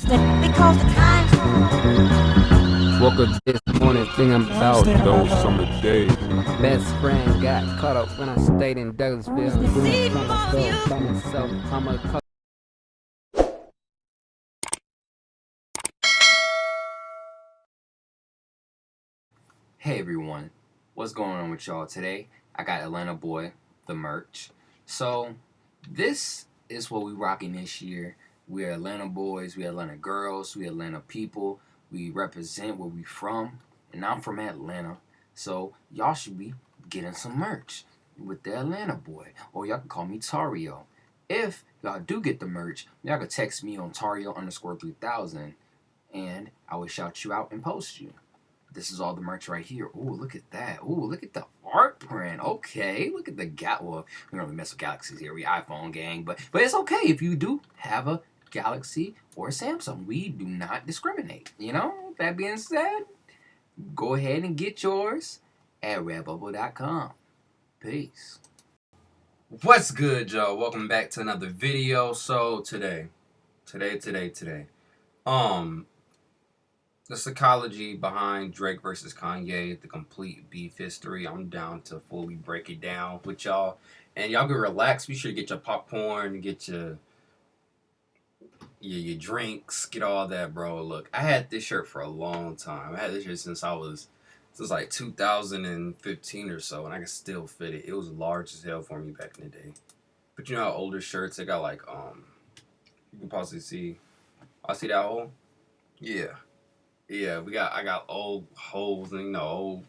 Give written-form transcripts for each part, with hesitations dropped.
Because the time's Woke up this morning thinking about Those summer days. best friend got caught up when I stayed in Douglasville. Doing some stuff by myself. I'm a Hey everyone, what's going on with y'all today? I got Atlanta Boy, the merch. So this is what we rocking this year. We're Atlanta boys, we Atlanta girls, we Atlanta people. We represent where we from, and I'm from Atlanta. So y'all should be getting some merch with the Atlanta Boy, or y'all can call me Tario. If y'all do get the merch, y'all can text me on Tario_3000, and I will shout you out and post you. This is all the merch right here. Ooh, look at that. Ooh, look at the art print. Okay, look at the well, we don't really mess with Galaxies here. We iPhone gang, but it's okay if you do have a Galaxy or a Samsung. We do not discriminate. You know, that being said, go ahead and get yours at redbubble.com. Peace. What's good, y'all? Welcome back to another video. So today, the psychology behind Drake versus Kanye, the complete beef history. I'm down to fully break it down with y'all, and y'all can relax. Be sure to get your popcorn, get your drinks, get all that, bro. Look, I had this shirt for a long time. I had this shirt since like 2015 or so, and I can still fit it. It was large as hell for me back in the day. But you know how older shirts, they got like, you can possibly see, I see that hole? Yeah, I got old holes and, no.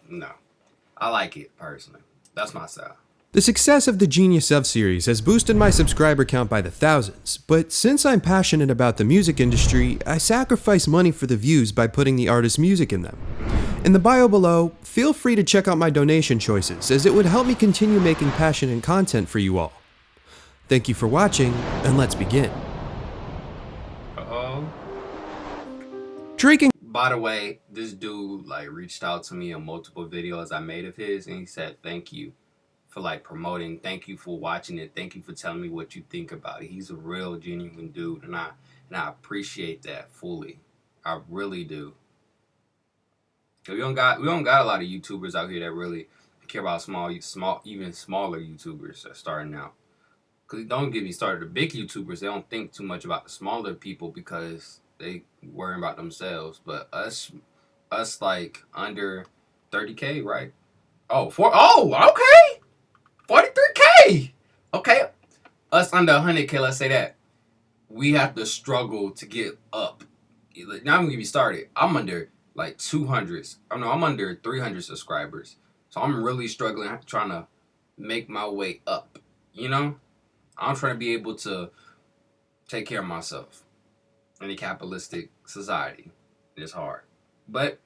I like it, personally. That's my style. The success of the Genius of series has boosted my subscriber count by the thousands, but since I'm passionate about the music industry, I sacrifice money for the views by putting the artist's music in them. In the bio below, feel free to check out my donation choices, as it would help me continue making passionate content for you all. Thank you for watching, and let's begin. Drake and By the way, this dude like reached out to me on multiple videos I made of his, and he said thank you for like promoting, thank you for watching it, thank you for telling me what you think about it. He's a real genuine dude, and I appreciate that fully. I really do. We don't got a lot of YouTubers out here that really care about even smaller YouTubers that are starting out. Cause don't get me started. The big YouTubers, they don't think too much about the smaller people because they worry about themselves. But us like under 30K, right? Okay. 43K. Okay. Us under 100K, let's say that. We have to struggle to get up. Now I'm gonna get me started. I'm under like 200s. I'm under 300 subscribers. So I'm really struggling, trying to make my way up. You know? I'm trying to be able to take care of myself in a capitalistic society. It's hard. But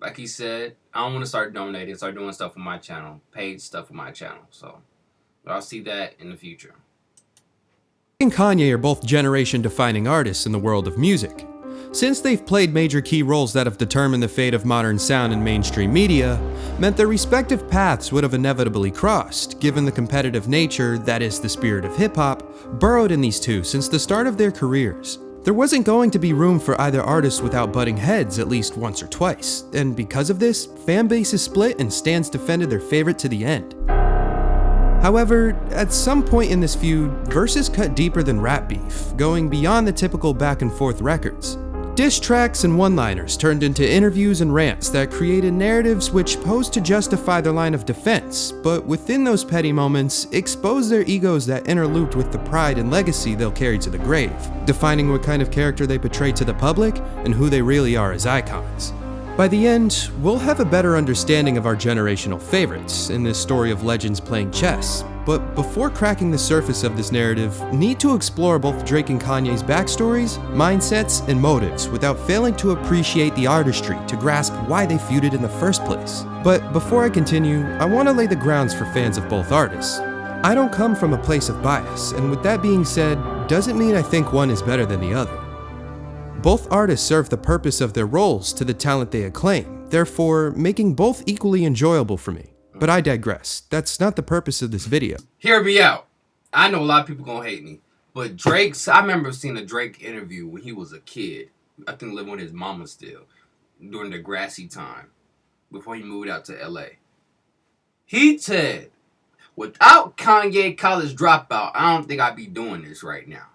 like he said, I don't want to start donating, start doing stuff on my channel, paid stuff on my channel. So I'll see that in the future. Kanye are both generation-defining artists in the world of music. Since they've played major key roles that have determined the fate of modern sound in mainstream media, meant their respective paths would have inevitably crossed, given the competitive nature, that is the spirit of hip-hop, burrowed in these two since the start of their careers. There wasn't going to be room for either artist without butting heads at least once or twice, and because of this, fan bases split and stans defended their favorite to the end. However, at some point in this feud, verses cut deeper than rap beef, going beyond the typical back-and-forth records. Diss tracks and one-liners turned into interviews and rants that created narratives which posed to justify their line of defense, but within those petty moments, exposed their egos that interlooped with the pride and legacy they'll carry to the grave, defining what kind of character they portray to the public and who they really are as icons. By the end, we'll have a better understanding of our generational favorites in this story of legends playing chess. But before cracking the surface of this narrative, need to explore both Drake and Kanye's backstories, mindsets, and motives without failing to appreciate the artistry to grasp why they feuded in the first place. But before I continue, I want to lay the grounds for fans of both artists. I don't come from a place of bias, and with that being said, doesn't mean I think one is better than the other. Both artists serve the purpose of their roles to the talent they acclaim, therefore making both equally enjoyable for me. But I digress. That's not the purpose of this video. Hear me out. I know a lot of people gonna hate me, But Drake's, I remember seeing a Drake interview when he was a kid. I think living with his mama still. During the grassy time. Before he moved out to LA. He said, without Kanye college dropout, I don't think I'd be doing this right now.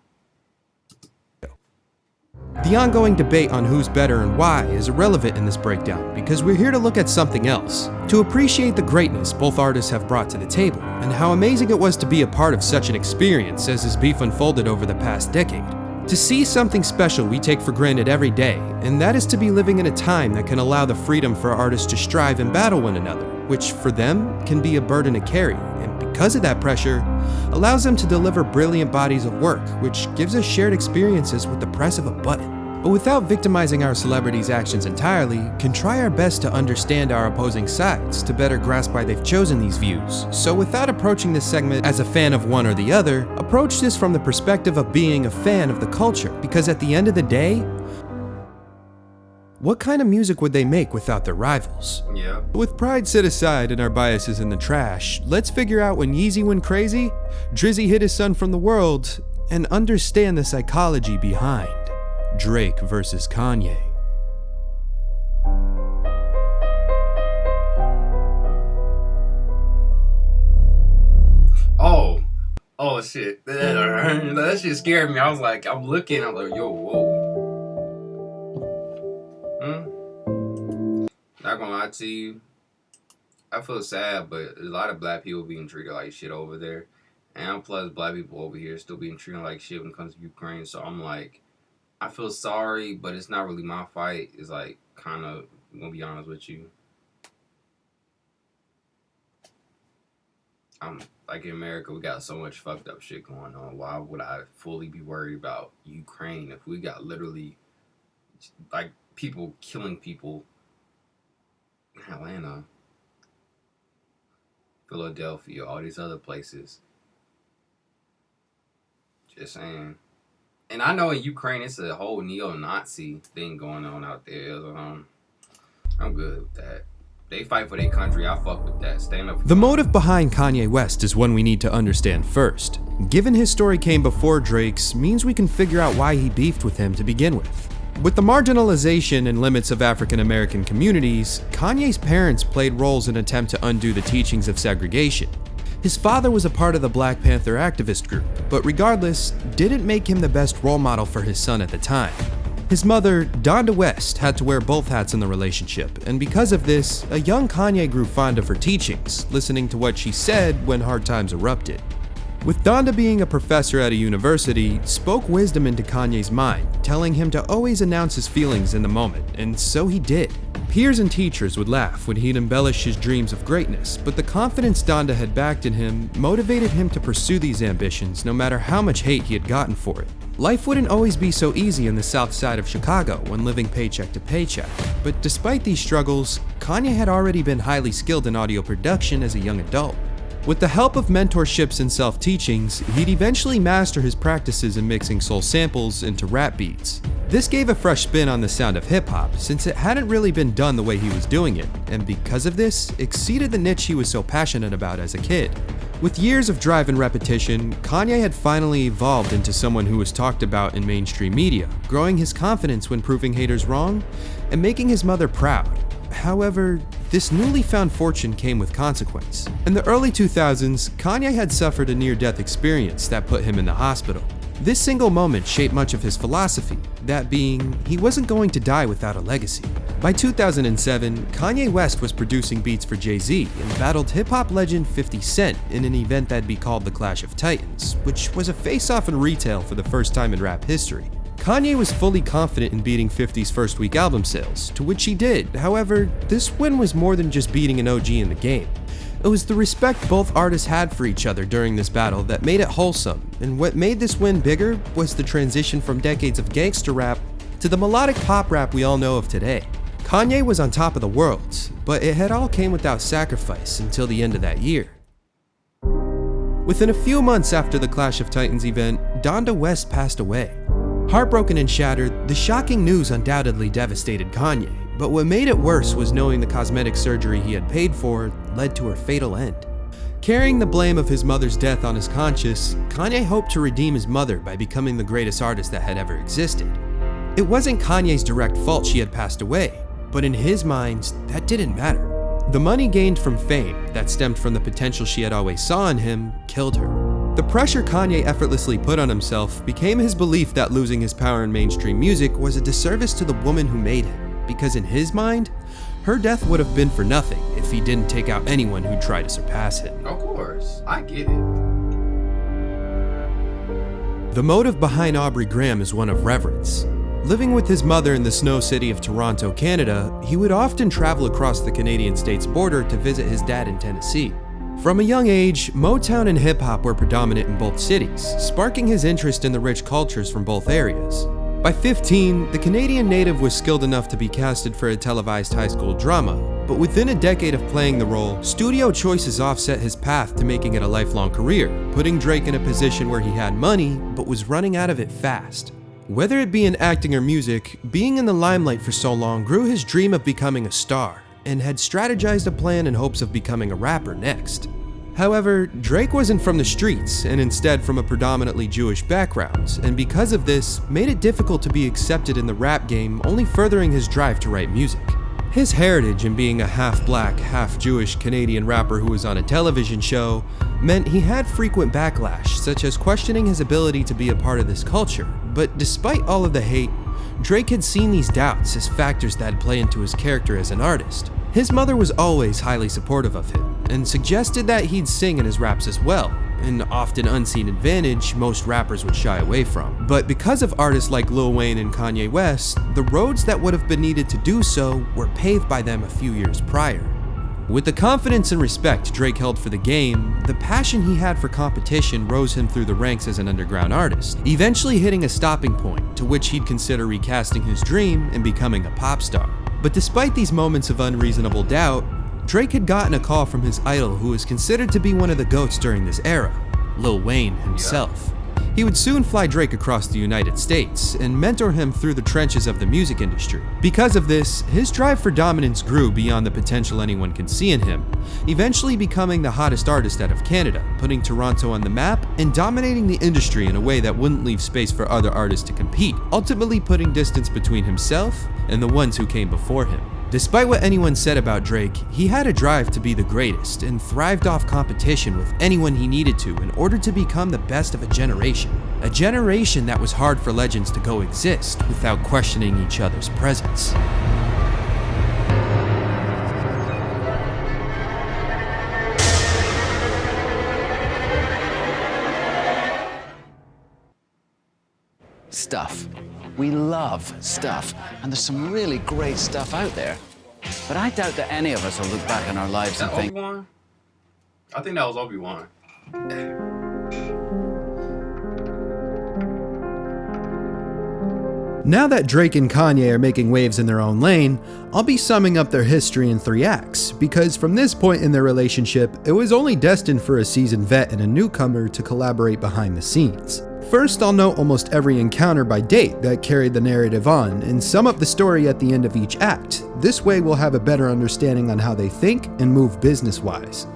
The ongoing debate on who's better and why is irrelevant in this breakdown because we're here to look at something else. To appreciate the greatness both artists have brought to the table and how amazing it was to be a part of such an experience as this beef unfolded over the past decade. To see something special we take for granted every day, and that is to be living in a time that can allow the freedom for artists to strive and battle one another, which for them can be a burden to carry, and because of that pressure, allows them to deliver brilliant bodies of work, which gives us shared experiences with the press of a button. But without victimizing our celebrities' actions entirely, can try our best to understand our opposing sides to better grasp why they've chosen these views. So without approaching this segment as a fan of one or the other, approach this from the perspective of being a fan of the culture, because at the end of the day, what kind of music would they make without their rivals? Yeah. With pride set aside and our biases in the trash, let's figure out when Yeezy went crazy, Drizzy hid his son from the world, and understand the psychology behind Drake versus Kanye. Oh shit. That shit scared me. I was like, I'm looking, I'm like, yo, whoa. Not gonna lie to you. I feel sad, but there's a lot of black people being treated like shit over there. And plus, black people over here still being treated like shit when it comes to Ukraine. So I'm like, I feel sorry, but it's not really my fight. It's like, kind of, I'm gonna be honest with you. Like in America, we got so much fucked up shit going on. Why would I fully be worried about Ukraine if we got literally, like, people killing people in Atlanta, Philadelphia, all these other places? Just saying. And I know in Ukraine, it's a whole neo-Nazi thing going on out there. I'm good with that. They fight for their country. I fuck with that. Stand up. The motive behind Kanye West is one we need to understand first. Given his story came before Drake's, means we can figure out why he beefed with him to begin with. With the marginalization and limits of African American communities, Kanye's parents played roles in an attempt to undo the teachings of segregation. His father was a part of the Black Panther activist group, but regardless, didn't make him the best role model for his son at the time. His mother, Donda West, had to wear both hats in the relationship, and because of this, a young Kanye grew fond of her teachings, listening to what she said when hard times erupted. With Donda being a professor at a university, spoke wisdom into Kanye's mind, telling him to always announce his feelings in the moment, and so he did. Peers and teachers would laugh when he'd embellish his dreams of greatness, but the confidence Donda had backed in him motivated him to pursue these ambitions no matter how much hate he had gotten for it. Life wouldn't always be so easy in the south side of Chicago when living paycheck to paycheck, but despite these struggles, Kanye had already been highly skilled in audio production as a young adult. With the help of mentorships and self-teachings, he'd eventually master his practices in mixing soul samples into rap beats. This gave a fresh spin on the sound of hip-hop, since it hadn't really been done the way he was doing it, and because of this, exceeded the niche he was so passionate about as a kid. With years of drive and repetition, Kanye had finally evolved into someone who was talked about in mainstream media, growing his confidence when proving haters wrong, and making his mother proud. However, this newly found fortune came with consequence. In the early 2000s, Kanye had suffered a near-death experience that put him in the hospital. This single moment shaped much of his philosophy, that being, he wasn't going to die without a legacy. By 2007, Kanye West was producing beats for Jay-Z and battled hip-hop legend 50 Cent in an event that'd be called the Clash of Titans, which was a face-off in retail for the first time in rap history. Kanye was fully confident in beating 50's first week album sales, to which he did. However, this win was more than just beating an OG in the game. It was the respect both artists had for each other during this battle that made it wholesome, and what made this win bigger was the transition from decades of gangster rap to the melodic pop rap we all know of today. Kanye was on top of the world, but it had all came without sacrifice until the end of that year. Within a few months after the Clash of Titans event, Donda West passed away. Heartbroken and shattered, the shocking news undoubtedly devastated Kanye, but what made it worse was knowing the cosmetic surgery he had paid for led to her fatal end. Carrying the blame of his mother's death on his conscience, Kanye hoped to redeem his mother by becoming the greatest artist that had ever existed. It wasn't Kanye's direct fault she had passed away, but in his mind, that didn't matter. The money gained from fame, that stemmed from the potential she had always saw in him, killed her. The pressure Kanye effortlessly put on himself became his belief that losing his power in mainstream music was a disservice to the woman who made him, because in his mind, her death would have been for nothing if he didn't take out anyone who'd try to surpass him. Of course, I get it. The motive behind Aubrey Graham is one of reverence. Living with his mother in the snow city of Toronto, Canada, he would often travel across the Canadian state's border to visit his dad in Tennessee. From a young age, Motown and hip-hop were predominant in both cities, sparking his interest in the rich cultures from both areas. By 15, the Canadian native was skilled enough to be casted for a televised high school drama, but within a decade of playing the role, studio choices offset his path to making it a lifelong career, putting Drake in a position where he had money, but was running out of it fast. Whether it be in acting or music, being in the limelight for so long grew his dream of becoming a star, and had strategized a plan in hopes of becoming a rapper next. However, Drake wasn't from the streets, and instead from a predominantly Jewish background, and because of this, made it difficult to be accepted in the rap game, only furthering his drive to write music. His heritage in being a half-black, half-Jewish Canadian rapper who was on a television show meant he had frequent backlash, such as questioning his ability to be a part of this culture. But despite all of the hate, Drake had seen these doubts as factors that play into his character as an artist. His mother was always highly supportive of him, and suggested that he'd sing in his raps as well, an often unseen advantage most rappers would shy away from. But because of artists like Lil Wayne and Kanye West, the roads that would have been needed to do so were paved by them a few years prior. With the confidence and respect Drake held for the game, the passion he had for competition rose him through the ranks as an underground artist, eventually hitting a stopping point to which he'd consider recasting his dream and becoming a pop star. But despite these moments of unreasonable doubt, Drake had gotten a call from his idol who was considered to be one of the GOATs during this era, Lil Wayne himself. He would soon fly Drake across the United States and mentor him through the trenches of the music industry. Because of this, his drive for dominance grew beyond the potential anyone could see in him, eventually becoming the hottest artist out of Canada, putting Toronto on the map and dominating the industry in a way that wouldn't leave space for other artists to compete, ultimately putting distance between himself and the ones who came before him. Despite what anyone said about Drake, he had a drive to be the greatest and thrived off competition with anyone he needed to in order to become the best of a generation that was hard for legends to coexist without questioning each other's presence. Stuff. We love stuff, and there's some really great stuff out there. But I doubt that any of us will look back on our lives and think... Obi-Wan? I think that was Obi-Wan. Now that Drake and Kanye are making waves in their own lane, I'll be summing up their history in 3 acts, because from this point in their relationship, it was only destined for a seasoned vet and a newcomer to collaborate behind the scenes. First, I'll note almost every encounter by date that carried the narrative on, and sum up the story at the end of each act. This way we'll have a better understanding on how they think and move business-wise.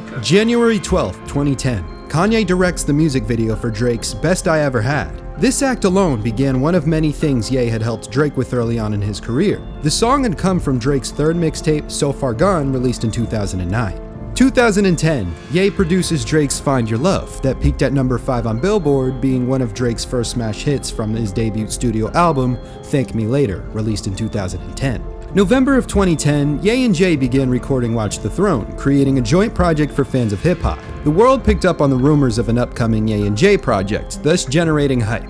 Okay. January 12th, 2010. Kanye directs the music video for Drake's Best I Ever Had. This act alone began one of many things Ye had helped Drake with early on in his career. The song had come from Drake's third mixtape, So Far Gone, released in 2009. 2010, Ye produces Drake's Find Your Love, that peaked at number 5 on Billboard, being one of Drake's first smash hits from his debut studio album, Thank Me Later, released in 2010. November of 2010, Ye and Jay began recording Watch the Throne, creating a joint project for fans of hip-hop. The world picked up on the rumors of an upcoming Ye and Jay project, thus generating hype.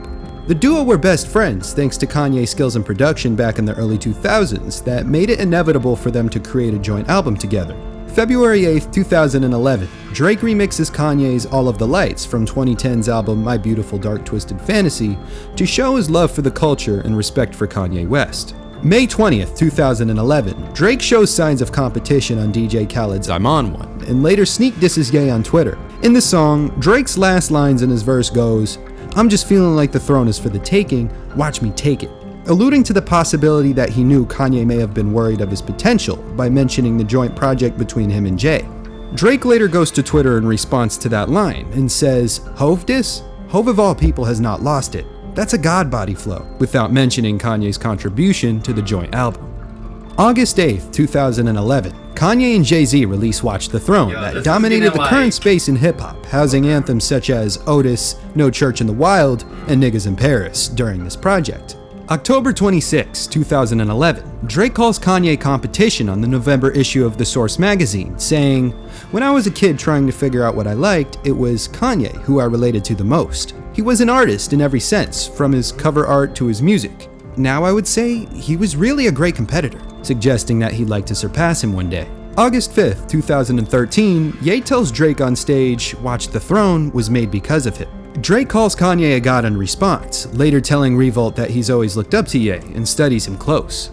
The duo were best friends thanks to Kanye's skills in production back in the early 2000s that made it inevitable for them to create a joint album together. February 8th, 2011, Drake remixes Kanye's All of the Lights from 2010's album My Beautiful Dark Twisted Fantasy to show his love for the culture and respect for Kanye West. May 20th, 2011, Drake shows signs of competition on DJ Khaled's I'm On One, and later sneak disses Ye on Twitter. In the song, Drake's last lines in his verse goes, "I'm just feeling like the throne is for the taking, watch me take it," alluding to the possibility that he knew Kanye may have been worried of his potential by mentioning the joint project between him and Jay. Drake later goes to Twitter in response to that line and says, "Hove diss? Hove of all people has not lost it. That's a God body flow," without mentioning Kanye's contribution to the joint album. August 8th, 2011, Kanye and Jay-Z release Watch the Throne that dominated the current space in hip-hop, housing anthems such as Otis, No Church in the Wild, and Niggas in Paris during this project. October 26, 2011, Drake calls Kanye competition on the November issue of The Source magazine, saying, "When I was a kid trying to figure out what I liked, it was Kanye who I related to the most. He was an artist in every sense, from his cover art to his music. Now I would say he was really a great competitor," suggesting that he'd like to surpass him one day. August 5th, 2013, Ye tells Drake on stage, Watch the Throne was made because of him. Drake calls Kanye a god in response, later telling Revolt that he's always looked up to Ye and studies him close.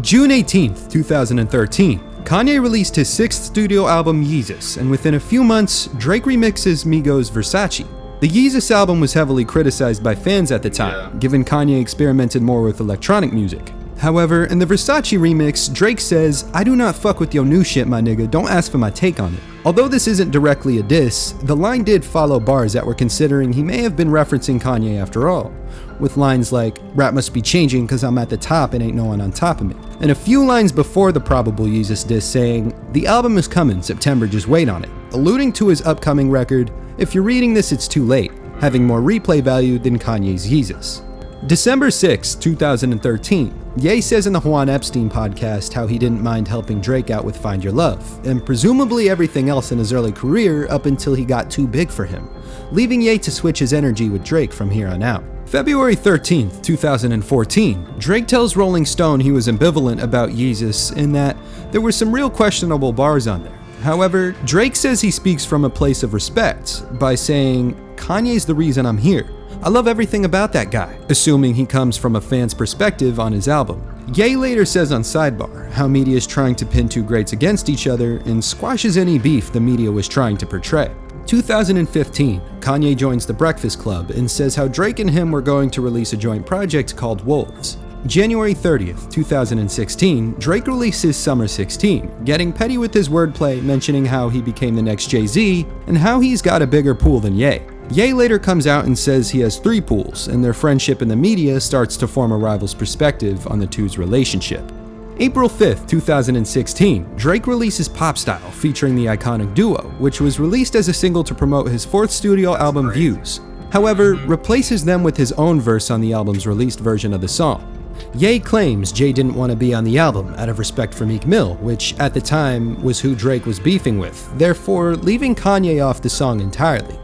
June 18th, 2013, Kanye released his 6th studio album Yeezus, and within a few months, Drake remixes Migos' Versace. The Yeezus album was heavily criticized by fans at the time, given Kanye experimented more with electronic music. However, in the Versace remix, Drake says, "I do not fuck with your new shit, my nigga, don't ask for my take on it." Although this isn't directly a diss, the line did follow bars that were considering he may have been referencing Kanye after all, with lines like, "Rap must be changing cause I'm at the top and ain't no one on top of me," and a few lines before the probable Yeezus diss saying, "The album is coming, September, just wait on it," alluding to his upcoming record, "If you're reading this, it's too late," having more replay value than Kanye's Yeezus. December 6, 2013, Ye says in the Juan Epstein podcast how he didn't mind helping Drake out with Find Your Love, and presumably everything else in his early career up until he got too big for him, leaving Ye to switch his energy with Drake from here on out. February 13th, 2014, Drake tells Rolling Stone he was ambivalent about Yeezus in that there were some real questionable bars on there. However, Drake says he speaks from a place of respect by saying, "Kanye's the reason I'm here. I love everything about that guy," assuming he comes from a fan's perspective on his album. Ye later says on Sidebar how media is trying to pin two greats against each other and squashes any beef the media was trying to portray. 2015, Kanye joins The Breakfast Club and says how Drake and him were going to release a joint project called Wolves. January 30th, 2016, Drake releases Summer 16, getting petty with his wordplay, mentioning how he became the next Jay-Z and how he's got a bigger pool than Ye. Ye later comes out and says he has 3 pools, and their friendship in the media starts to form a rival's perspective on the two's relationship. April 5th, 2016, Drake releases Pop Style featuring the iconic duo, which was released as a single to promote his 4th studio album Views. However, replaces them with his own verse on the album's released version of the song. Ye claims Jay didn't want to be on the album out of respect for Meek Mill, which at the time was who Drake was beefing with, therefore leaving Kanye off the song entirely.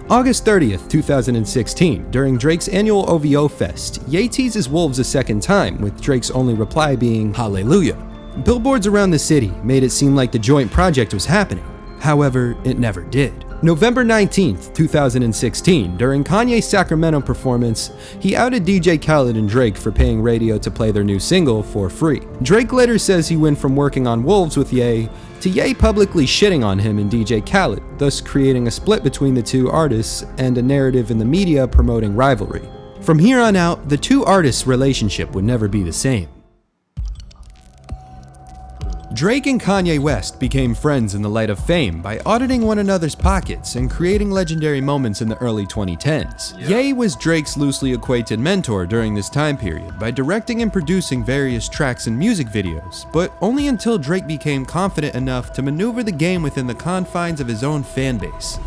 August 30th, 2016, during Drake's annual OVO Fest, Ye teases Wolves a second time, with Drake's only reply being, "Hallelujah." Billboards around the city made it seem like the joint project was happening. However, it never did. November 19th, 2016, during Kanye's Sacramento performance, he outed DJ Khaled and Drake for paying radio to play their new single for free. Drake later says he went from working on Wolves with Ye to Ye publicly shitting on him and DJ Khaled, thus creating a split between the two artists and a narrative in the media promoting rivalry. From here on out, the two artists' relationship would never be the same. Drake and Kanye West became friends in the light of fame by auditing one another's pockets and creating legendary moments in the early 2010s. Ye was Drake's loosely acquainted mentor during this time period by directing and producing various tracks and music videos, but only until Drake became confident enough to maneuver the game within the confines of his own fan base.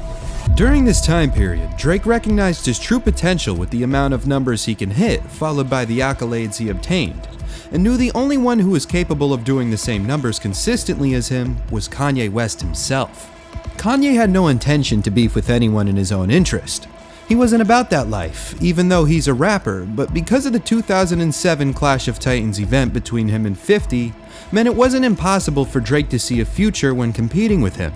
During this time period, Drake recognized his true potential with the amount of numbers he can hit, followed by the accolades he obtained, and knew the only one who was capable of doing the same numbers consistently as him was Kanye West himself. Kanye had no intention to beef with anyone in his own interest. He wasn't about that life, even though he's a rapper, but because of the 2007 Clash of Titans event between him and 50, meant it wasn't impossible for Drake to see a future when competing with him.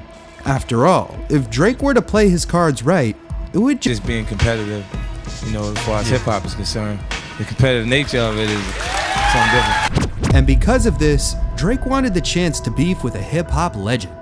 After all, if Drake were to play his cards right, it would just being competitive, as far as hip-hop is concerned. The competitive nature of it is something different. And because of this, Drake wanted the chance to beef with a hip-hop legend.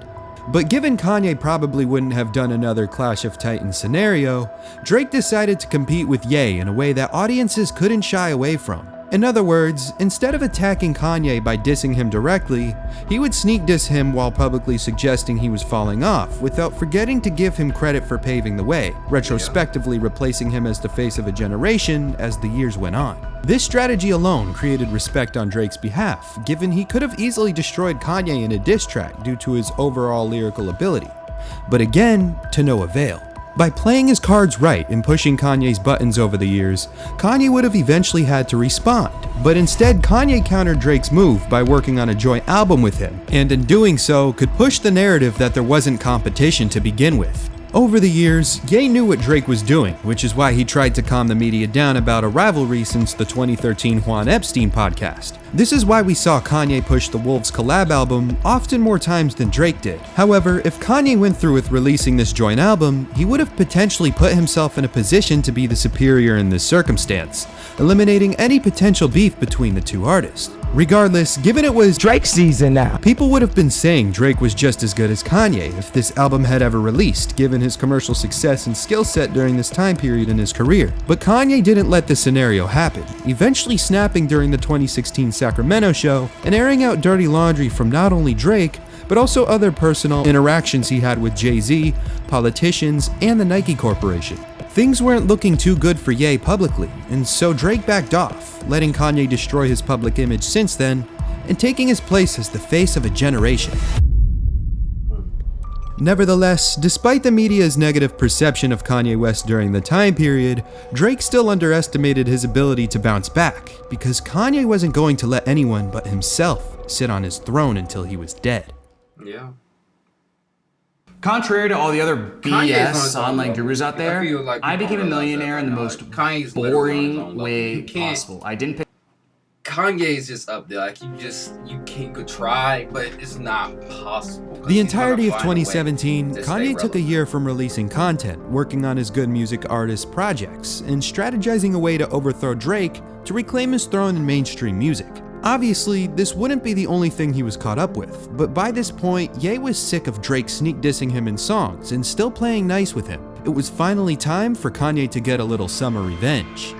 But given Kanye probably wouldn't have done another Clash of Titans scenario, Drake decided to compete with Ye in a way that audiences couldn't shy away from, In other words, instead of attacking Kanye by dissing him directly, he would sneak diss him while publicly suggesting he was falling off, without forgetting to give him credit for paving the way, retrospectively replacing him as the face of a generation as the years went on. This strategy alone created respect on Drake's behalf, given he could have easily destroyed Kanye in a diss track due to his overall lyrical ability. But again, to no avail. By playing his cards right and pushing Kanye's buttons over the years, Kanye would have eventually had to respond, but instead Kanye countered Drake's move by working on a joint album with him, and in doing so could push the narrative that there wasn't competition to begin with. Over the years, Ye knew what Drake was doing, which is why he tried to calm the media down about a rivalry since the 2013 Juan Epstein podcast. This is why we saw Kanye push the Wolves collab album often more times than Drake did. However, if Kanye went through with releasing this joint album, he would have potentially put himself in a position to be the superior in this circumstance, eliminating any potential beef between the two artists. Regardless, given it was Drake season now. People would have been saying Drake was just as good as Kanye if this album had ever released, given his commercial success and skill set during this time period in his career. But Kanye didn't let this scenario happen, eventually snapping during the 2016 Sacramento show and airing out dirty laundry from not only Drake, but also other personal interactions he had with Jay-Z, politicians, and the Nike Corporation. Things weren't looking too good for Ye publicly, and so Drake backed off, letting Kanye destroy his public image since then, and taking his place as the face of a generation. Nevertheless, despite the media's negative perception of Kanye West during the time period, Drake still underestimated his ability to bounce back, because Kanye wasn't going to let anyone but himself sit on his throne until he was dead. Yeah. Contrary to all the other BS online gurus out there, I feel like I became a people millionaire in the realize most that, like, Kanye's literally on his boring own level. way You can't- possible. I didn't pay. Kanye's just up there. Like, you could try, but it's not possible. 'Cause The he's gonna entirety of find a way 2017, to stay Kanye took a relevant. year from releasing content, working on his good music artist projects, and strategizing a way to overthrow Drake to reclaim his throne in mainstream music. Obviously, this wouldn't be the only thing he was caught up with, but by this point, Ye was sick of Drake sneak dissing him in songs and still playing nice with him. It was finally time for Kanye to get a little summer revenge.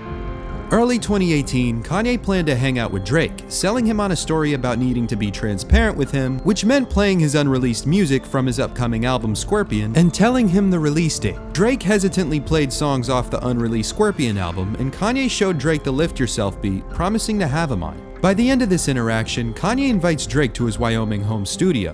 Early 2018, Kanye planned to hang out with Drake, selling him on a story about needing to be transparent with him, which meant playing his unreleased music from his upcoming album Scorpion and telling him the release date. Drake hesitantly played songs off the unreleased Scorpion album, and Kanye showed Drake the Lift Yourself beat, promising to have him on it. By the end of this interaction, Kanye invites Drake to his Wyoming home studio.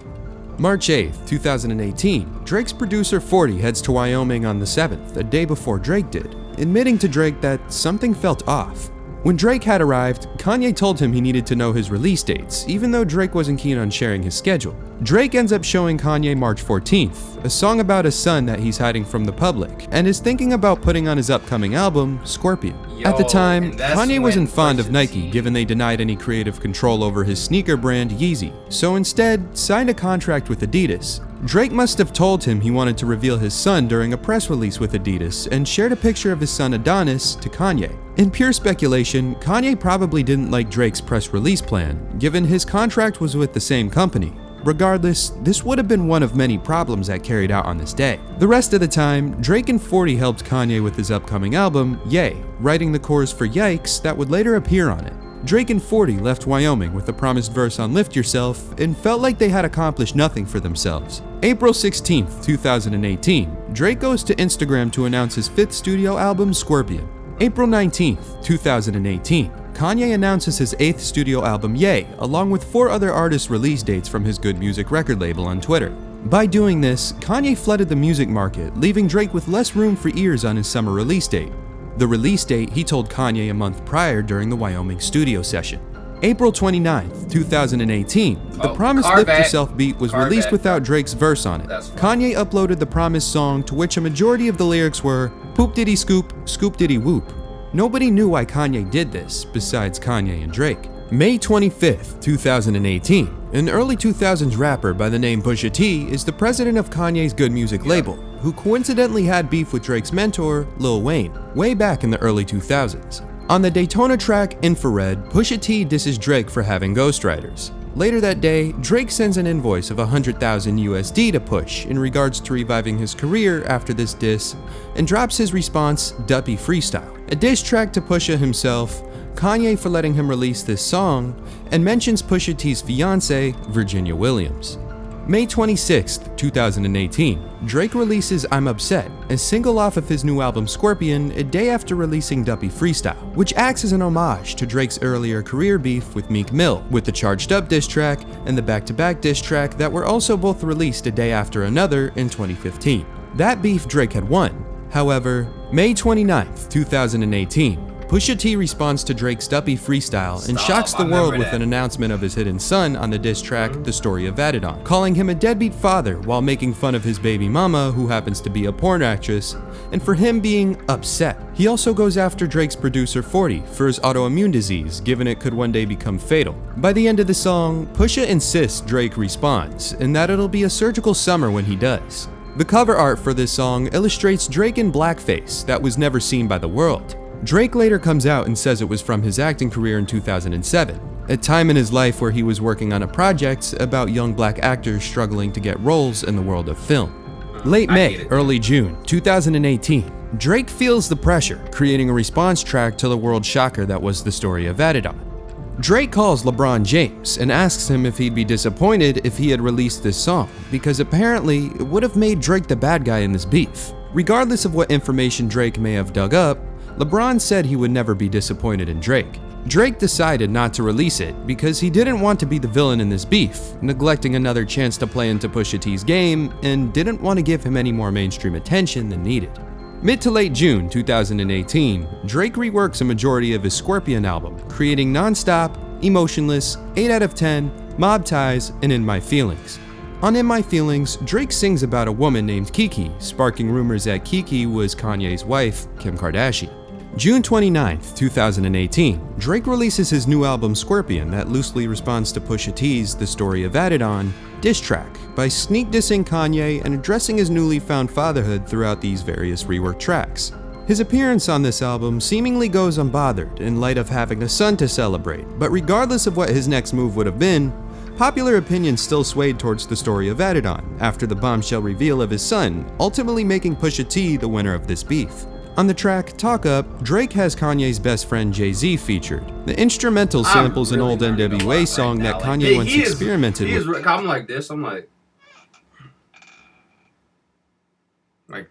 March 8th, 2018, Drake's producer 40 heads to Wyoming on the 7th, a day before Drake did, admitting to Drake that something felt off. When Drake had arrived, Kanye told him he needed to know his release dates, even though Drake wasn't keen on sharing his schedule. Drake ends up showing Kanye March 14th, a song about a son that he's hiding from the public, and is thinking about putting on his upcoming album, Scorpion. At the time, and that's Kanye when wasn't fond of Pusha Nike, T- given they denied any creative control over his sneaker brand Yeezy, so instead signed a contract with Adidas. Drake must have told him he wanted to reveal his son during a press release with Adidas and shared a picture of his son Adonis to Kanye. In pure speculation, Kanye probably didn't like Drake's press release plan, given his contract was with the same company. Regardless, this would have been one of many problems that carried out on this day. The rest of the time, Drake and 40 helped Kanye with his upcoming album, Ye, writing the chorus for Yikes that would later appear on it. Drake and 40 left Wyoming with the promised verse on Lift Yourself and felt like they had accomplished nothing for themselves. April 16th, 2018, Drake goes to Instagram to announce his 5th studio album, Scorpion. April 19th, 2018, Kanye announces his 8th studio album, Ye, along with 4 other artists' release dates from his Good Music record label on Twitter. By doing this, Kanye flooded the music market, leaving Drake with less room for ears on his summer release date. The release date he told Kanye a month prior during the Wyoming studio session. April 29th, 2018, the promised Lift Yourself beat was released without Drake's verse on it. Kanye uploaded the promised song, to which a majority of the lyrics were poop diddy scoop, scoop diddy whoop. Nobody knew why Kanye did this, besides Kanye and Drake. May 25th, 2018, an early 2000s rapper by the name Pusha T is the president of Kanye's Good Music label, who coincidentally had beef with Drake's mentor, Lil Wayne, way back in the early 2000s. On the Daytona track Infrared, Pusha T disses Drake for having ghostwriters. Later that day, Drake sends an invoice of $100,000 USD to Push in regards to reviving his career after this diss, and drops his response, Duppy Freestyle, a diss track to Pusha himself, Kanye for letting him release this song, and mentions Pusha T's fiancée, Virginia Williams. May 26, 2018, Drake releases I'm Upset, a single off of his new album Scorpion, a day after releasing Duppy Freestyle, which acts as an homage to Drake's earlier career beef with Meek Mill, with the Charged Up diss track and the back-to-back diss track that were also both released a day after another in 2015. That beef Drake had won. However, May 29, 2018, Pusha T responds to Drake's Duppy Freestyle and shocks the world with an announcement of his hidden son on the diss track The Story of Adidon, calling him a deadbeat father while making fun of his baby mama, who happens to be a porn actress, and for him being upset. He also goes after Drake's producer 40 for his autoimmune disease, given it could one day become fatal. By the end of the song, Pusha insists Drake responds, and that it'll be a surgical summer when he does. The cover art for this song illustrates Drake in blackface that was never seen by the world. Drake later comes out and says it was from his acting career in 2007, a time in his life where he was working on a project about young black actors struggling to get roles in the world of film. Late May, early June 2018, Drake feels the pressure, creating a response track to the world shocker that was The Story of Adidon. Drake calls LeBron James and asks him if he'd be disappointed if he had released this song, because apparently it would have made Drake the bad guy in this beef. Regardless of what information Drake may have dug up, LeBron said he would never be disappointed in Drake. Drake decided not to release it because he didn't want to be the villain in this beef, neglecting another chance to play into Pusha T's game, and didn't want to give him any more mainstream attention than needed. Mid to late June 2018, Drake reworks a majority of his Scorpion album, creating Nonstop, Emotionless, 8 out of 10, Mob Ties, and In My Feelings. On In My Feelings, Drake sings about a woman named Kiki, sparking rumors that Kiki was Kanye's wife, Kim Kardashian. June 29, 2018, Drake releases his new album Scorpion that loosely responds to Pusha T's The Story of Adidon diss track by sneak dissing Kanye and addressing his newly found fatherhood throughout these various reworked tracks. His appearance on this album seemingly goes unbothered in light of having a son to celebrate, but regardless of what his next move would have been, popular opinion still swayed towards The Story of Adidon after the bombshell reveal of his son, ultimately making Pusha T the winner of this beef. On the track Talk Up, Drake has Kanye's best friend Jay-Z featured. The instrumental samples an old NWA song that Kanye once experimented with. I'm like this, I'm like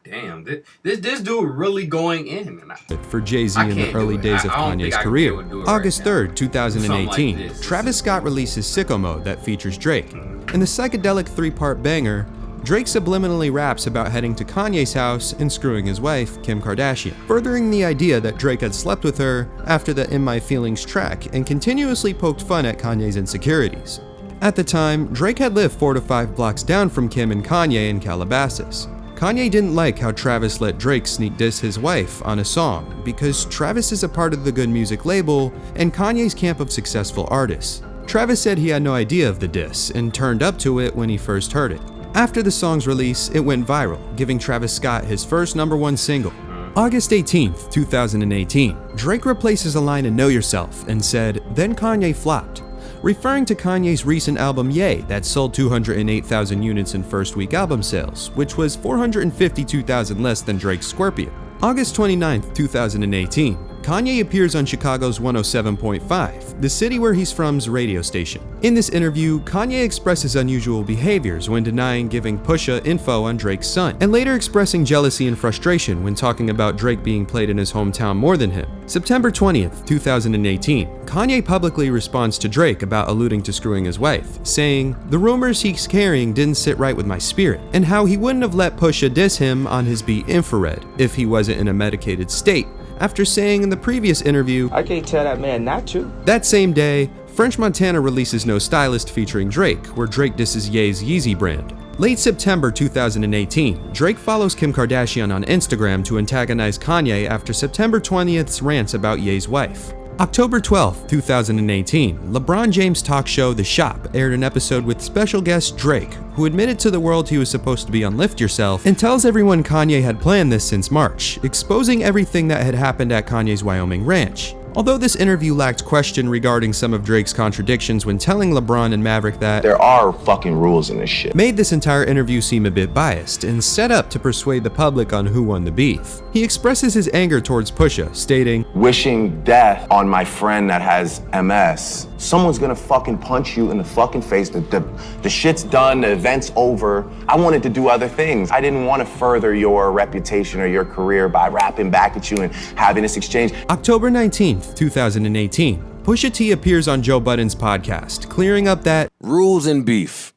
damn, this dude really going in. For Jay-Z in the early days of Kanye's career. August 3rd, 2018, Travis Scott releases Sicko Mode that features Drake. In the psychedelic 3-part banger, Drake subliminally raps about heading to Kanye's house and screwing his wife, Kim Kardashian, furthering the idea that Drake had slept with her after the In My Feelings track and continuously poked fun at Kanye's insecurities. At the time, Drake had lived 4 to 5 blocks down from Kim and Kanye in Calabasas. Kanye didn't like how Travis let Drake sneak diss his wife on a song because Travis is a part of the Good Music label and Kanye's camp of successful artists. Travis said he had no idea of the diss and turned up to it when he first heard it. After the song's release, it went viral, giving Travis Scott his first #1 single. August 18, 2018, Drake replaces a line in Know Yourself and said, "Then Kanye flopped," referring to Kanye's recent album Ye that sold 208,000 units in first week album sales, which was 452,000 less than Drake's Scorpion. August 29, 2018, Kanye appears on Chicago's 107.5, the city where he's from's radio station. In this interview, Kanye expresses unusual behaviors when denying giving Pusha info on Drake's son, and later expressing jealousy and frustration when talking about Drake being played in his hometown more than him. September 20th, 2018, Kanye publicly responds to Drake about alluding to screwing his wife, saying, "The rumors he's carrying didn't sit right with my spirit," and how he wouldn't have let Pusha diss him on his beat Infrared if he wasn't in a medicated state, after saying in the previous interview, "I can't tell that man not to." That same day, French Montana releases No Stylist featuring Drake, where Drake disses Ye's Yeezy brand. Late September 2018, Drake follows Kim Kardashian on Instagram to antagonize Kanye after September 20th's rants about Ye's wife. October 12, 2018, LeBron James' talk show The Shop aired an episode with special guest Drake, who admitted to the world he was supposed to be on Lift Yourself and tells everyone Kanye had planned this since March, exposing everything that had happened at Kanye's Wyoming ranch. Although this interview lacked question regarding some of Drake's contradictions when telling LeBron and Maverick that There are fucking rules in this shit. made this entire interview seem a bit biased and set up to persuade the public on who won the beef. He expresses his anger towards Pusha, stating, Wishing death on my friend that has MS. Someone's gonna fucking punch you in the fucking face. The shit's done, the event's over. I wanted to do other things. I didn't want to further your reputation or your career by rapping back at you and having this exchange. October 19th, 2018, Pusha T appears on Joe Budden's podcast, clearing up that rules in beef.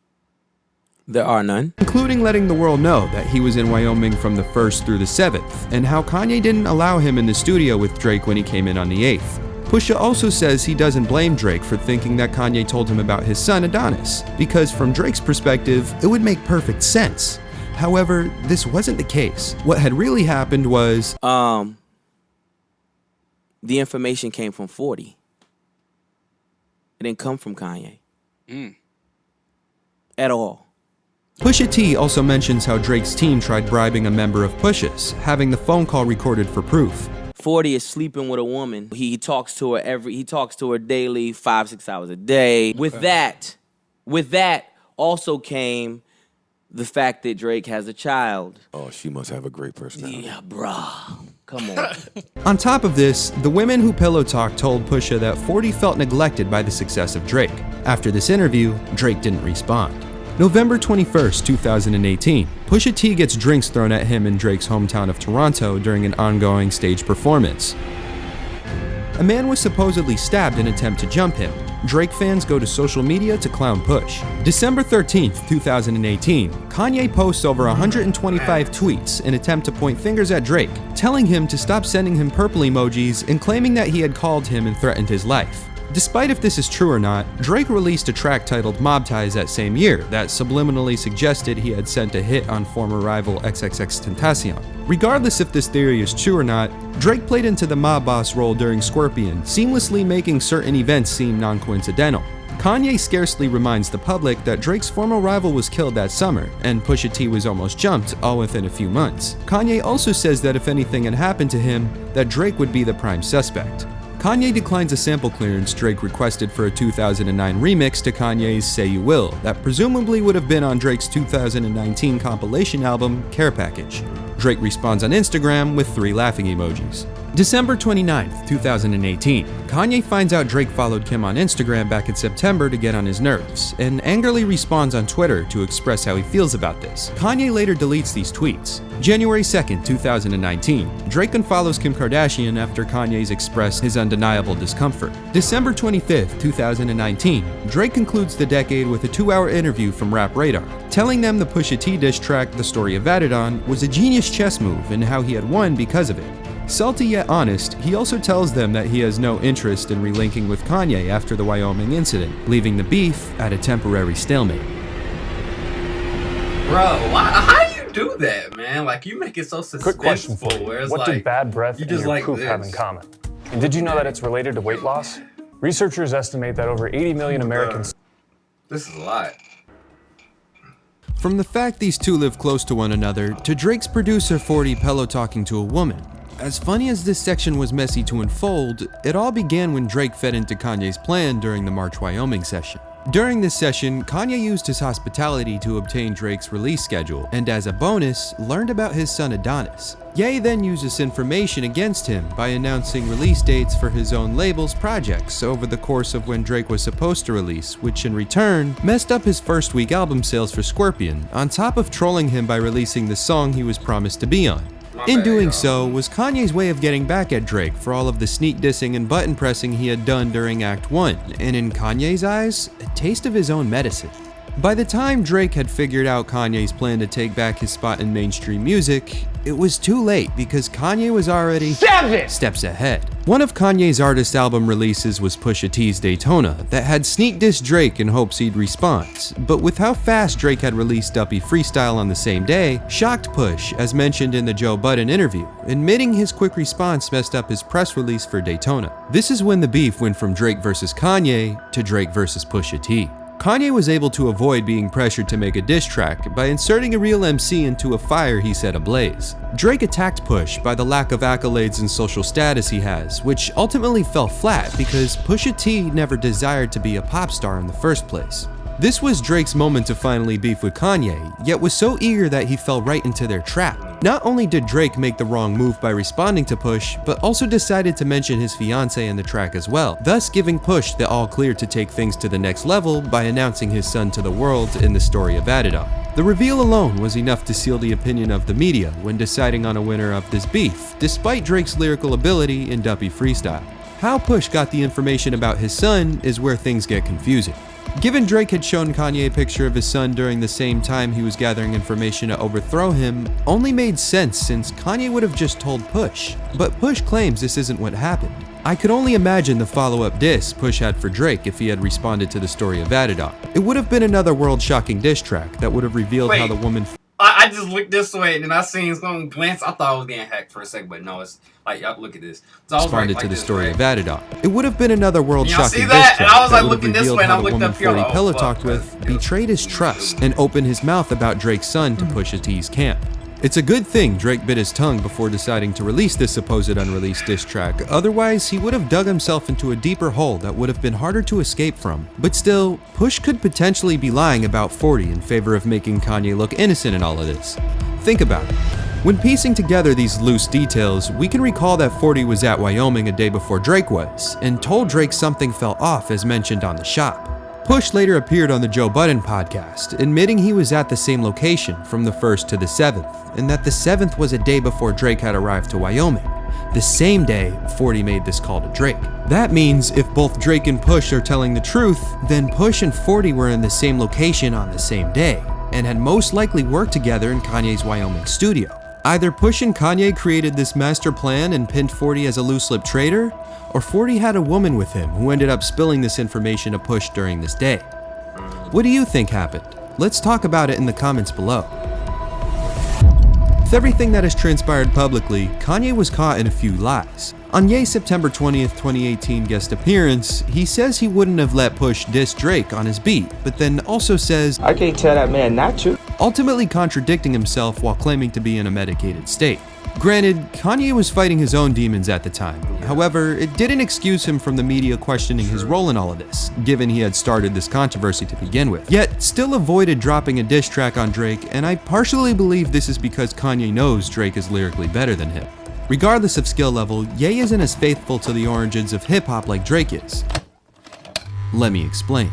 There are none. Including letting the world know that he was in Wyoming from the 1st through the 7th, and how Kanye didn't allow him in the studio with Drake when he came in on the 8th. Pusha also says he doesn't blame Drake for thinking that Kanye told him about his son Adonis, because from Drake's perspective, it would make perfect sense. However, this wasn't the case. What had really happened was, the information came from 40. It didn't come from Kanye. At all. Pusha T also mentions how Drake's team tried bribing a member of Pusha's, having the phone call recorded for proof. 40 is sleeping with a woman. He talks to her daily, 5-6 hours a day. With that also came the fact that Drake has a child. Oh, she must have a great personality. Yeah, bruh. Come on. On top of this, the women who pillow talked told Pusha that 40 felt neglected by the success of Drake. After this interview, Drake didn't respond. November 21st, 2018, Pusha T gets drinks thrown at him in Drake's hometown of Toronto during an ongoing stage performance. A man was supposedly stabbed in an attempt to jump him. Drake fans go to social media to clown Push. December 13th, 2018, Kanye posts over 125 tweets in an attempt to point fingers at Drake, telling him to stop sending him purple emojis and claiming that he had called him and threatened his life. Despite if this is true or not, Drake released a track titled Mob Ties that same year that subliminally suggested he had sent a hit on former rival XXXTentacion. Regardless if this theory is true or not, Drake played into the mob boss role during Scorpion, seamlessly making certain events seem non-coincidental. Kanye scarcely reminds the public that Drake's former rival was killed that summer, and Pusha T was almost jumped, all within a few months. Kanye also says that if anything had happened to him, that Drake would be the prime suspect. Kanye declines a sample clearance Drake requested for a 2009 remix to Kanye's Say You Will that presumably would have been on Drake's 2019 compilation album, Care Package. Drake responds on Instagram with 3 laughing emojis. December 29th, 2018, Kanye finds out Drake followed Kim on Instagram back in September to get on his nerves, and angrily responds on Twitter to express how he feels about this. Kanye later deletes these tweets. January 2nd, 2019, Drake unfollows Kim Kardashian after Kanye's expressed his undeniable discomfort. December 25th, 2019, Drake concludes the decade with a 2-hour interview from Rap Radar, telling them the Pusha T diss track The Story of Adidon was a genius chess move and how he had won because of it. Salty yet honest, he also tells them that he has no interest in relinking with Kanye after the Wyoming incident, leaving the beef at a temporary stalemate. Bro, how do you do that, man? Like, you make it so suspenseful. Quick question for you. Where it's What like, do bad breath you and just your like poop have in this. common? And did you know that it's related to weight loss? Researchers estimate that over 80 million Americans... This is a lot. From the fact these two live close to one another, to Drake's producer 40 pillow talking to a woman. As funny as this section was messy to unfold, it all began when Drake fed into Kanye's plan during the March Wyoming session. During this session, Kanye used his hospitality to obtain Drake's release schedule, and as a bonus, learned about his son Adonis. Ye then used this information against him by announcing release dates for his own label's projects over the course of when Drake was supposed to release, which in return messed up his first week album sales for Scorpion, on top of trolling him by releasing the song he was promised to be on. In doing so was Kanye's way of getting back at Drake for all of the sneak dissing and button pressing he had done during Act 1, and in Kanye's eyes, a taste of his own medicine. By the time Drake had figured out Kanye's plan to take back his spot in mainstream music, it was too late because Kanye was already steps ahead. One of Kanye's artist album releases was Pusha T's Daytona that had sneak dissed Drake in hopes he'd respond, but with how fast Drake had released Duppy Freestyle on the same day, shocked Push, as mentioned in the Joe Budden interview, admitting his quick response messed up his press release for Daytona. This is when the beef went from Drake versus Kanye to Drake versus Pusha T. Kanye was able to avoid being pressured to make a diss track by inserting a real MC into a fire he set ablaze. Drake attacked Push by the lack of accolades and social status he has, which ultimately fell flat because Pusha T never desired to be a pop star in the first place. This was Drake's moment to finally beef with Kanye, yet was so eager that he fell right into their trap. Not only did Drake make the wrong move by responding to Push, but also decided to mention his fiancée in the track as well, thus giving Push the all clear to take things to the next level by announcing his son to the world in the story of Adidon. The reveal alone was enough to seal the opinion of the media when deciding on a winner of this beef, despite Drake's lyrical ability in Duppy freestyle. How Push got the information about his son is where things get confusing. Given Drake had shown Kanye a picture of his son during the same time he was gathering information to overthrow him, only made sense since Kanye would have just told Push. But Push claims this isn't what happened. I could only imagine the follow-up diss Push had for Drake if he had responded to the story of Adidon. It would have been another world-shocking diss track that would have revealed how the woman I just looked this way and then I seen some glance. I thought I was getting hacked for a second, but no, it's like, y'all look at this. So I was responded like to the this, story right? of Adidon. It would have been another world-shocking diss that? track And I was like that would have looking this revealed way and how I the looked woman up here, 40 oh, Pella fuck, talked with betrayed his trust and opened his mouth about Drake's son to Pusha T's camp. It's a good thing Drake bit his tongue before deciding to release this supposed unreleased diss track, otherwise he would have dug himself into a deeper hole that would have been harder to escape from. But still, Push could potentially be lying about 40 in favor of making Kanye look innocent in all of this. Think about it. When piecing together these loose details, we can recall that 40 was at Wyoming a day before Drake was, and told Drake something fell off as mentioned on The Shop. Push later appeared on the Joe Budden podcast, admitting he was at the same location from the 1st to the 7th, and that the 7th was a day before Drake had arrived to Wyoming. The same day, 40 made this call to Drake. That means if both Drake and Push are telling the truth, then Push and 40 were in the same location on the same day, and had most likely worked together in Kanye's Wyoming studio. Either Push and Kanye created this master plan and pinned 40 as a loose-lipped traitor, or 40 had a woman with him who ended up spilling this information to Push during this day. What do you think happened? Let's talk about it in the comments below. With everything that has transpired publicly, Kanye was caught in a few lies. On Ye's September 20th, 2018 guest appearance, he says he wouldn't have let Push diss Drake on his beat, but then also says, "I can't tell that man not to," ultimately contradicting himself while claiming to be in a medicated state. Granted, Kanye was fighting his own demons at the time. However, it didn't excuse him from the media questioning his role in all of this, given he had started this controversy to begin with. Yet, still avoided dropping a diss track on Drake, and I partially believe this is because Kanye knows Drake is lyrically better than him. Regardless of skill level, Ye isn't as faithful to the origins of hip-hop like Drake is. Let me explain.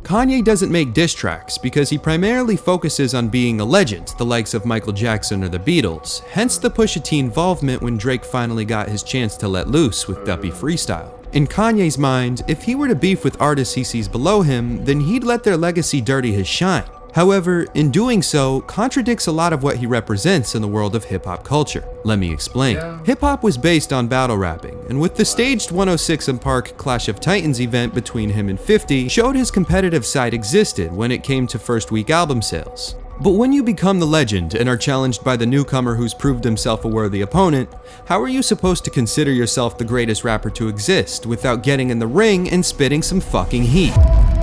Kanye doesn't make diss tracks because he primarily focuses on being a legend, the likes of Michael Jackson or the Beatles, hence the Pusha T involvement when Drake finally got his chance to let loose with Duppy freestyle. In Kanye's mind, if he were to beef with artists he sees below him, then he'd let their legacy dirty his shine. However, in doing so, contradicts a lot of what he represents in the world of hip-hop culture. Let me explain. Hip-hop was based on battle rapping, and with the staged 106 & Park Clash of Titans event between him and 50, showed his competitive side existed when it came to first week album sales. But when you become the legend and are challenged by the newcomer who's proved himself a worthy opponent, how are you supposed to consider yourself the greatest rapper to exist without getting in the ring and spitting some fucking heat?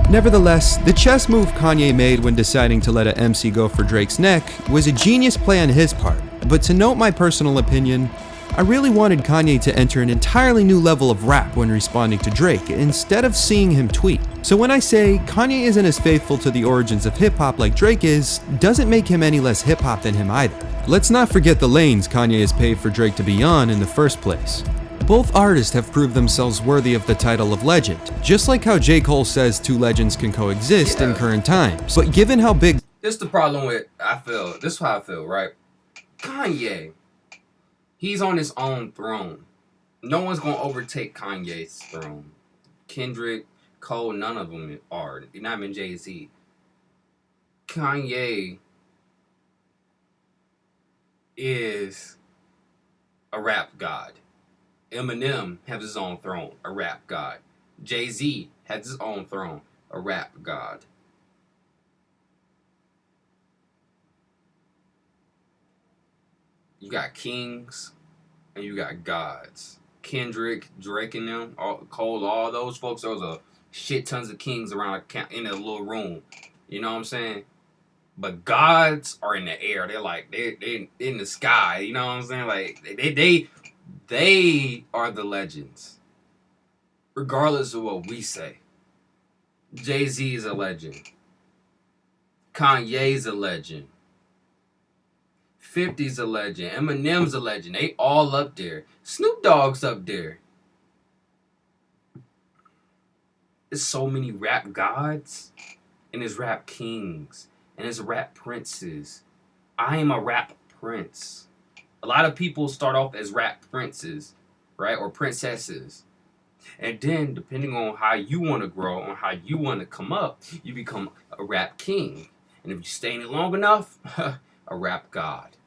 Nevertheless, the chess move Kanye made when deciding to let an MC go for Drake's neck was a genius play on his part, but to note my personal opinion, I really wanted Kanye to enter an entirely new level of rap when responding to Drake instead of seeing him tweet. So when I say Kanye isn't as faithful to the origins of hip-hop like Drake is, doesn't make him any less hip-hop than him either. Let's not forget the lanes Kanye has paved for Drake to be on in the first place. Both artists have proved themselves worthy of the title of legend, just like how J. Cole says two legends can coexist in current times. But given how big— This is the problem with, this is how I feel, right? Kanye, he's on his own throne. No one's gonna overtake Kanye's throne. Kendrick, Cole, none of them are. Not even Jay-Z. Kanye is a rap god. Eminem has his own throne, a rap god. Jay-Z has his own throne, a rap god. You got kings and you got gods. Kendrick, Drake and them, Cole, all those folks, those are shit tons of kings around in a little room. You know what I'm saying? But gods are in the air. They're like they in the sky. You know what I'm saying? Like they are the legends. Regardless of what we say. Jay-Z is a legend. Kanye's a legend. 50's a legend. Eminem's a legend. They all up there. Snoop Dogg's up there. There's so many rap gods. And there's rap kings. And there's rap princes. I am a rap prince. A lot of people start off as rap princes, right? Or princesses. And then, depending on how you want to grow, on how you want to come up, you become a rap king. And if you stay in it long enough, a rap god.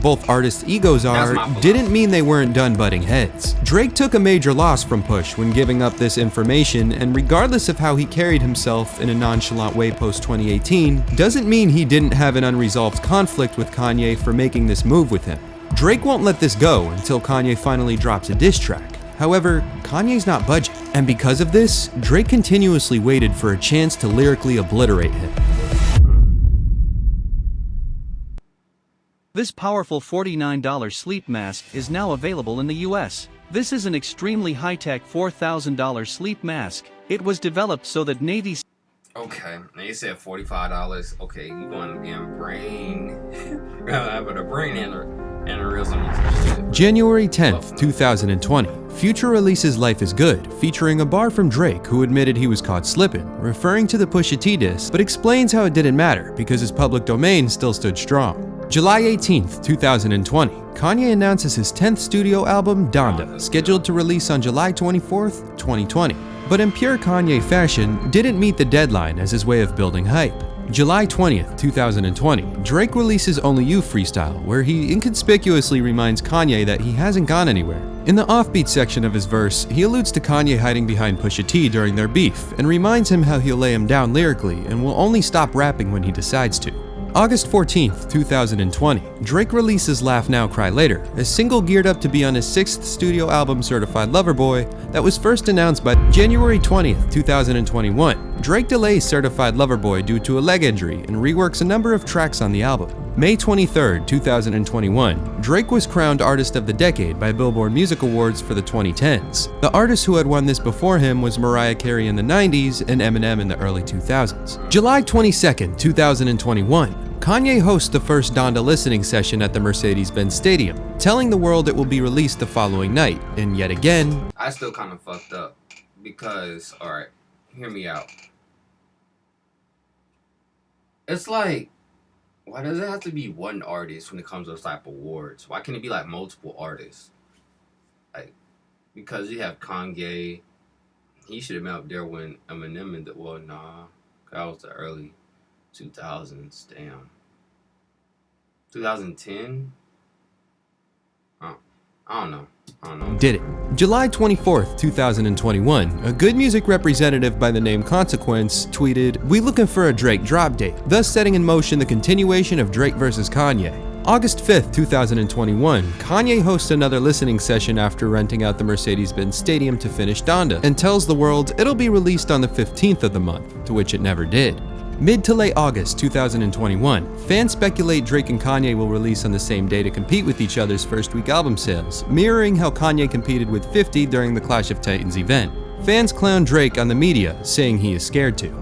Both artists' egos are, didn't mean they weren't done butting heads. Drake took a major loss from Push when giving up this information, and regardless of how he carried himself in a nonchalant way post-2018, doesn't mean he didn't have an unresolved conflict with Kanye for making this move with him. Drake won't let this go until Kanye finally drops a diss track. However, Kanye's not budging, and because of this, Drake continuously waited for a chance to lyrically obliterate him. This powerful $49 sleep mask is now available in the US. This is an extremely high-tech $4,000 sleep mask. It was developed so that Navy... Okay, now you said $45. Okay, you going to get brain... having a brain aneurysm. January 10th, 2020. Future releases Life is Good, featuring a bar from Drake who admitted he was caught slipping, referring to the Pusha T diss, but explains how it didn't matter because his public domain still stood strong. July 18th, 2020. Kanye announces his 10th studio album, Donda, scheduled to release on July 24th, 2020. But in pure Kanye fashion, didn't meet the deadline as his way of building hype. July 20th, 2020, Drake releases Only You freestyle, where he inconspicuously reminds Kanye that he hasn't gone anywhere. In the offbeat section of his verse, he alludes to Kanye hiding behind Pusha T during their beef, and reminds him how he'll lay him down lyrically and will only stop rapping when he decides to. August 14th, 2020, Drake releases Laugh Now, Cry Later, a single geared up to be on his 6th studio album Certified Lover Boy that was first announced by January 20th, 2021. Drake delays Certified Lover Boy due to a leg injury and reworks a number of tracks on the album. May 23rd, 2021, Drake was crowned Artist of the Decade by Billboard Music Awards for the 2010s. The artist who had won this before him was Mariah Carey in the 90s and Eminem in the early 2000s. July 22nd, 2021, Kanye hosts the first Donda listening session at the Mercedes-Benz Stadium, telling the world it will be released the following night, and yet again... I still kind of fucked up because, alright, hear me out. It's like, why does it have to be one artist when it comes to those type of awards? Why can't it be like multiple artists? Like, because you have Kanye, he should have been up there when Eminem and well, nah, that was the early 2000s. Damn. 2010? I don't know. Did it. July 24th, 2021, a Good Music representative by the name Consequence tweeted, "We looking for a Drake drop date," thus setting in motion the continuation of Drake vs. Kanye. August 5th, 2021, Kanye hosts another listening session after renting out the Mercedes-Benz Stadium to finish Donda, and tells the world it'll be released on the 15th of the month, to which it never did. Mid to late August 2021, fans speculate Drake and Kanye will release on the same day to compete with each other's first week album sales, mirroring how Kanye competed with 50 during the Clash of Titans event. Fans clown Drake on the media, saying he is scared to.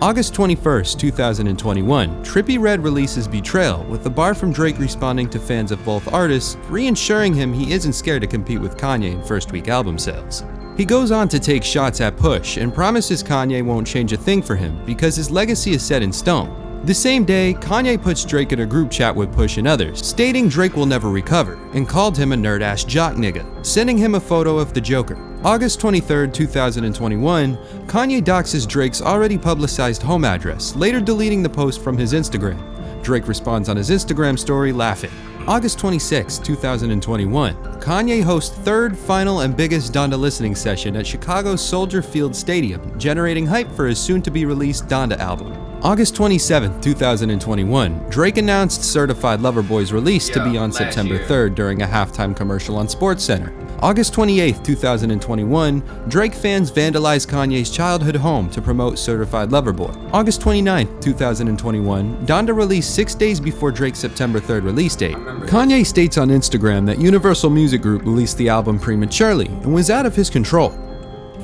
August 21st, 2021, Trippie Redd releases Betrayal, with the bar from Drake responding to fans of both artists, reassuring him he isn't scared to compete with Kanye in first week album sales. He goes on to take shots at Push and promises Kanye won't change a thing for him because his legacy is set in stone. The same day, Kanye puts Drake in a group chat with Push and others, stating Drake will never recover, and called him a nerd-ass jock nigga, sending him a photo of the Joker. August 23rd, 2021, Kanye doxes Drake's already publicized home address, later deleting the post from his Instagram. Drake responds on his Instagram story laughing. August 26, 2021, Kanye hosts third, final, and biggest Donda listening session at Chicago's Soldier Field Stadium, generating hype for his soon-to-be-released Donda album. August 27, 2021, Drake announced Certified Lover Boy's release to be on September 3rd during a halftime commercial on SportsCenter, August 28, 2021, Drake fans vandalized Kanye's childhood home to promote Certified Lover Boy. August 29, 2021, Donda released 6 days before Drake's September 3rd release date. Kanye states on Instagram that Universal Music Group released the album prematurely and was out of his control.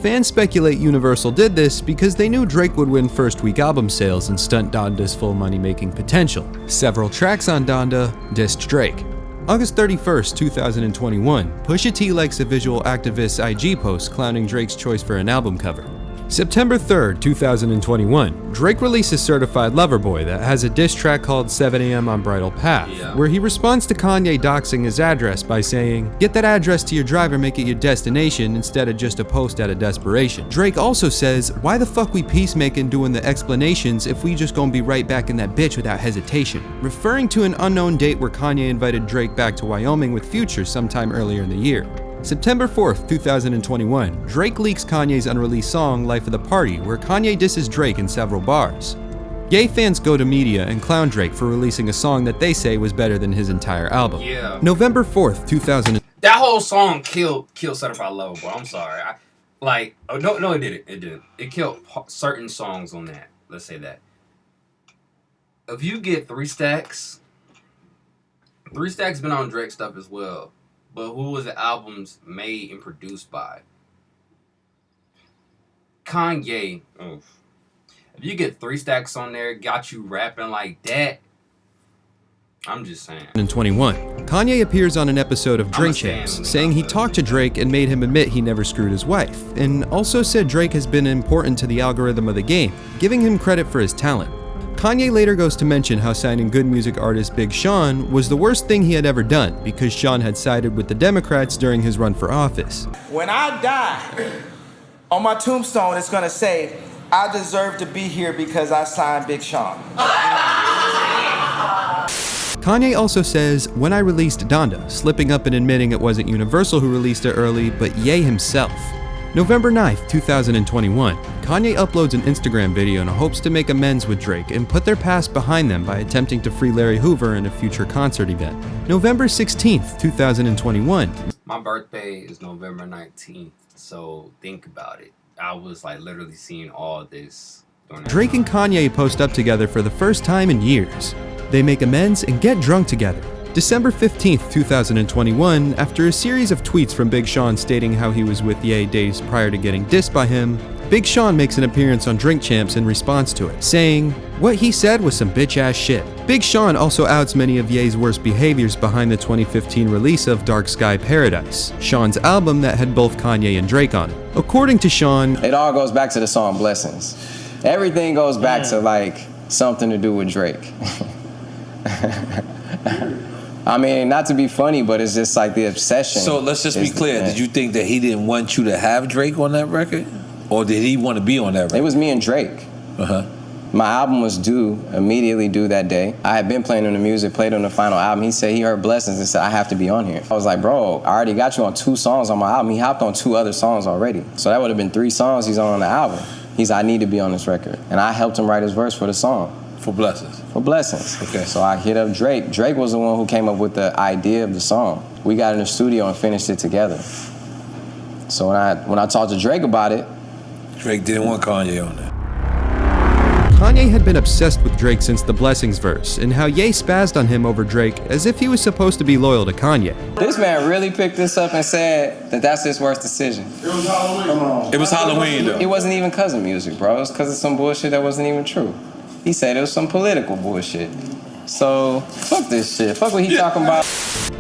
Fans speculate Universal did this because they knew Drake would win first-week album sales and stunt Donda's full money-making potential. Several tracks on Donda dissed Drake. August 31st, 2021, Pusha T likes a visual activist's IG post clowning Drake's choice for an album cover. September 3rd, 2021, Drake releases Certified Lover Boy that has a diss track called 7 AM on Bridal Path, where he responds to Kanye doxing his address by saying, "Get that address to your driver, make it your destination instead of just a post out of desperation." Drake also says, "Why the fuck we peacemaking doing the explanations if we just gonna be right back in that bitch without hesitation," referring to an unknown date where Kanye invited Drake back to Wyoming with Future sometime earlier in the year. September 4th, 2021, Drake leaks Kanye's unreleased song, Life of the Party, where Kanye disses Drake in several bars. Gay fans go to media and clown Drake for releasing a song that they say was better than his entire album. November 4th, 2000. That whole song killed Certified Lover Boy. I'm sorry. No, it didn't. It didn't. It killed certain songs on that. Let's say that. If you get 3 Stacks been on Drake stuff as well. But who was the albums made and produced by? Kanye. Oof. If you get 3 Stacks on there, got you rapping like that, I'm just saying. In 2021, Kanye appears on an episode of Drink Champs, saying he talked to Drake and made him admit he never screwed his wife, and also said Drake has been important to the algorithm of the game, giving him credit for his talent. Kanye later goes to mention how signing good music artist Big Sean was the worst thing he had ever done because Sean had sided with the Democrats during his run for office. When I die, on my tombstone it's gonna say, "I deserve to be here because I signed Big Sean." Kanye also says, "When I released Donda," slipping up and admitting it wasn't Universal who released it early, but Ye himself. November 9th, 2021, Kanye uploads an Instagram video in hopes to make amends with Drake and put their past behind them by attempting to free Larry Hoover in a future concert event. November 16th, 2021. My birthday is November 19th, so think about it. I was like literally seeing all this. Drake and Kanye post up together for the first time in years. They make amends and get drunk together. December 15th, 2021, after a series of tweets from Big Sean stating how he was with Ye days prior to getting dissed by him, Big Sean makes an appearance on Drink Champs in response to it, saying, "What he said was some bitch-ass shit." Big Sean also outs many of Ye's worst behaviors behind the 2015 release of Dark Sky Paradise, Sean's album that had both Kanye and Drake on it. According to Sean, it all goes back to the song Blessings. Everything goes back to like something to do with Drake. I mean, not to be funny, but it's just like the obsession. So let's just be clear. Did you think that he didn't want you to have Drake on that record? Or did he want to be on that record? It was me and Drake. My album was immediately due that day. I had been playing him the music, played him the final album. He said he heard Blessings and said, "I have to be on here." I was like, "Bro, I already got you on 2 songs on my album." He hopped on 2 other songs already. So that would have been 3 songs he's on the album. He's like, "I need to be on this record." And I helped him write his verse for the song. For Blessings? For Blessings. Okay. So I hit up Drake. Drake was the one who came up with the idea of the song. We got in the studio and finished it together. So when I talked to Drake about it, Drake didn't want Kanye on that. Kanye had been obsessed with Drake since the Blessings verse, and how Ye spazzed on him over Drake as if he was supposed to be loyal to Kanye. This man really picked this up and said that that's his worst decision. It was Halloween. Come on. It was Halloween, though. It wasn't even cause of music, bro. It was cause of some bullshit that wasn't even true. He said it was some political bullshit. So, fuck this shit. Fuck what he talking about.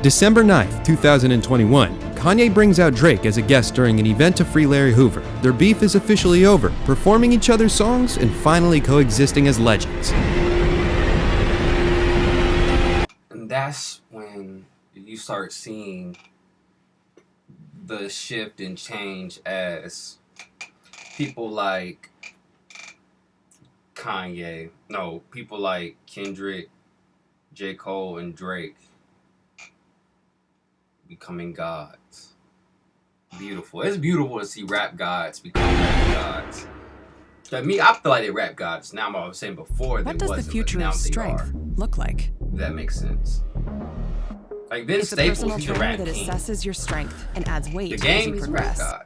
December 9th, 2021, Kanye brings out Drake as a guest during an event to free Larry Hoover. Their beef is officially over, performing each other's songs and finally coexisting as legends. And that's when you start seeing the shift and change as people like Kanye, people like Kendrick, J. Cole, and Drake becoming gods. Beautiful. It's beautiful to see rap gods become rap gods. To me, I feel like they rap gods now. I was saying before they wasn't. What does the future of strength look like? That makes sense. Like Vince It's a Staples, personal he's a trainer rap that king. assesses your strength and adds weight The as game, you he's a rap progress. god.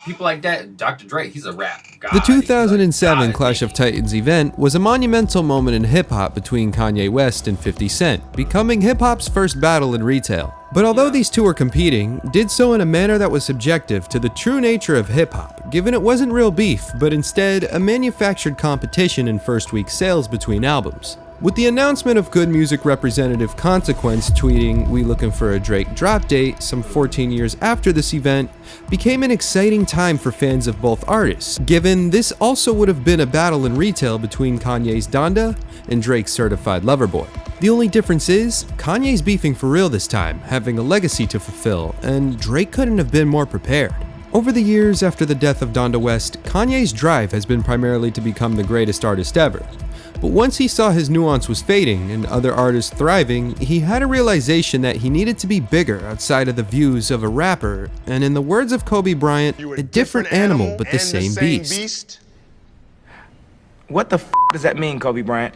People like that, Dr. Dre, he's a rap god. The 2007 Clash of Titans event was a monumental moment in hip-hop between Kanye West and 50 Cent, becoming hip-hop's first battle in retail. But although these two were competing, did so in a manner that was subjective to the true nature of hip-hop, given it wasn't real beef, but instead a manufactured competition in first-week sales between albums. With the announcement of Good Music representative Consequence tweeting, "We looking for a Drake drop date," some 14 years after this event, became an exciting time for fans of both artists, given this also would have been a battle in retail between Kanye's Donda and Drake's Certified Lover Boy. The only difference is, Kanye's beefing for real this time, having a legacy to fulfill, and Drake couldn't have been more prepared. Over the years after the death of Donda West, Kanye's drive has been primarily to become the greatest artist ever. But once he saw his nuance was fading and other artists thriving, he had a realization that he needed to be bigger outside of the views of a rapper, and in the words of Kobe Bryant, a different animal but the same beast. What the f does that mean, Kobe Bryant?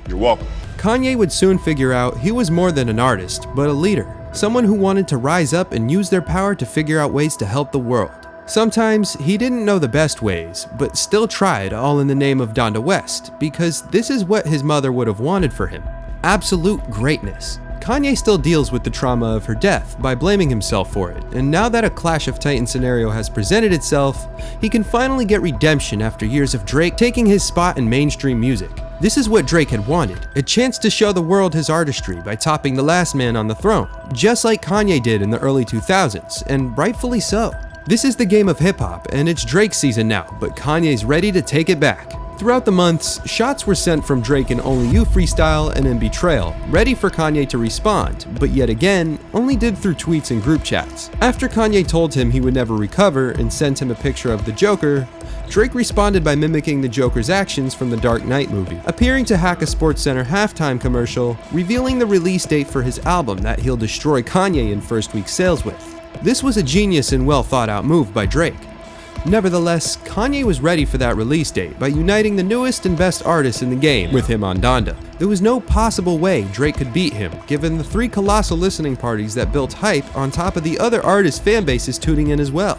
You're welcome. Kanye would soon figure out he was more than an artist, but a leader, someone who wanted to rise up and use their power to figure out ways to help the world. Sometimes he didn't know the best ways, but still tried, all in the name of Donda West, because this is what his mother would have wanted for him: absolute greatness. Kanye still deals with the trauma of her death by blaming himself for it, and now that a Clash of Titans scenario has presented itself, he can finally get redemption after years of Drake taking his spot in mainstream music. This is what Drake had wanted, a chance to show the world his artistry by topping the last man on the throne, just like Kanye did in the early 2000s, and rightfully so. This is the game of hip-hop, and it's Drake's season now, but Kanye's ready to take it back. Throughout the months, shots were sent from Drake in Only You freestyle and in Betrayal, ready for Kanye to respond, but yet again, only did through tweets and group chats. After Kanye told him he would never recover and sent him a picture of the Joker, Drake responded by mimicking the Joker's actions from the Dark Knight movie, appearing to hack a SportsCenter halftime commercial, revealing the release date for his album that he'll destroy Kanye in first-week sales with. This was a genius and well-thought-out move by Drake. Nevertheless, Kanye was ready for that release date by uniting the newest and best artists in the game with him on Donda. There was no possible way Drake could beat him, given the 3 colossal listening parties that built hype on top of the other artists' fan bases tuning in as well.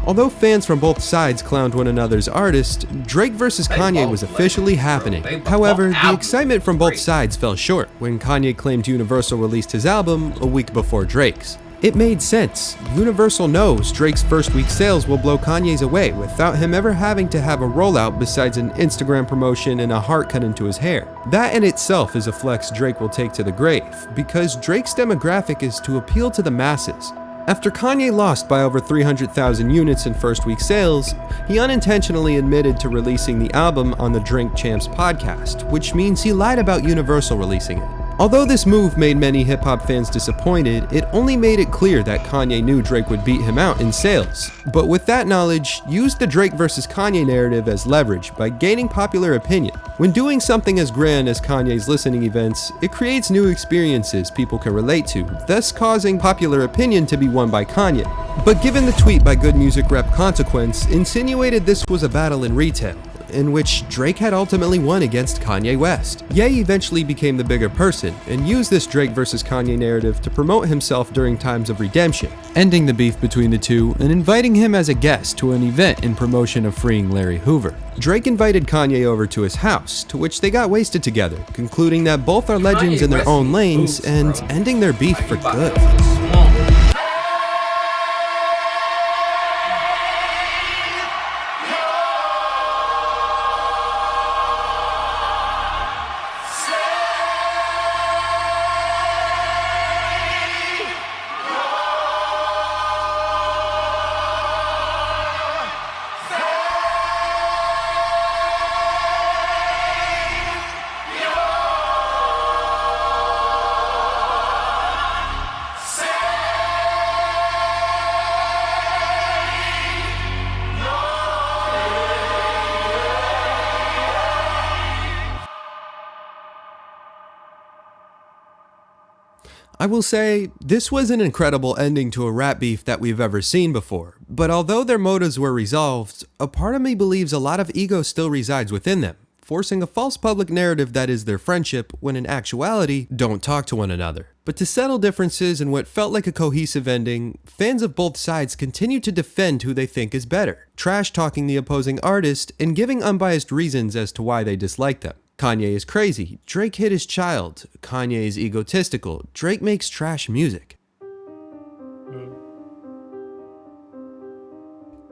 Although fans from both sides clowned one another's artist, Drake vs. Kanye was officially happening. However, the excitement from both sides fell short when Kanye claimed Universal released his album a week before Drake's. It made sense. Universal knows Drake's first-week sales will blow Kanye's away without him ever having to have a rollout besides an Instagram promotion and a heart cut into his hair. That in itself is a flex Drake will take to the grave, because Drake's demographic is to appeal to the masses. After Kanye lost by over 300,000 units in first-week sales, he unintentionally admitted to releasing the album on the Drink Champs podcast, which means he lied about Universal releasing it. Although this move made many hip-hop fans disappointed, it only made it clear that Kanye knew Drake would beat him out in sales. But with that knowledge, used the Drake vs. Kanye narrative as leverage by gaining popular opinion. When doing something as grand as Kanye's listening events, it creates new experiences people can relate to, thus causing popular opinion to be won by Kanye. But given the tweet by Good Music rep Consequence insinuated this was a battle in retail, in which Drake had ultimately won against Kanye West. Ye eventually became the bigger person and used this Drake vs. Kanye narrative to promote himself during times of redemption, ending the beef between the two and inviting him as a guest to an event in promotion of freeing Larry Hoover. Drake invited Kanye over to his house, to which they got wasted together, concluding that both are legends in their own lanes and ending their beef for good. I will say, this was an incredible ending to a rap beef that we've ever seen before, but although their motives were resolved, a part of me believes a lot of ego still resides within them, forcing a false public narrative that is their friendship when in actuality, don't talk to one another. But to settle differences in what felt like a cohesive ending, fans of both sides continue to defend who they think is better, trash-talking the opposing artist and giving unbiased reasons as to why they dislike them. Kanye is crazy, Drake hit his child. Kanye is egotistical, Drake makes trash music.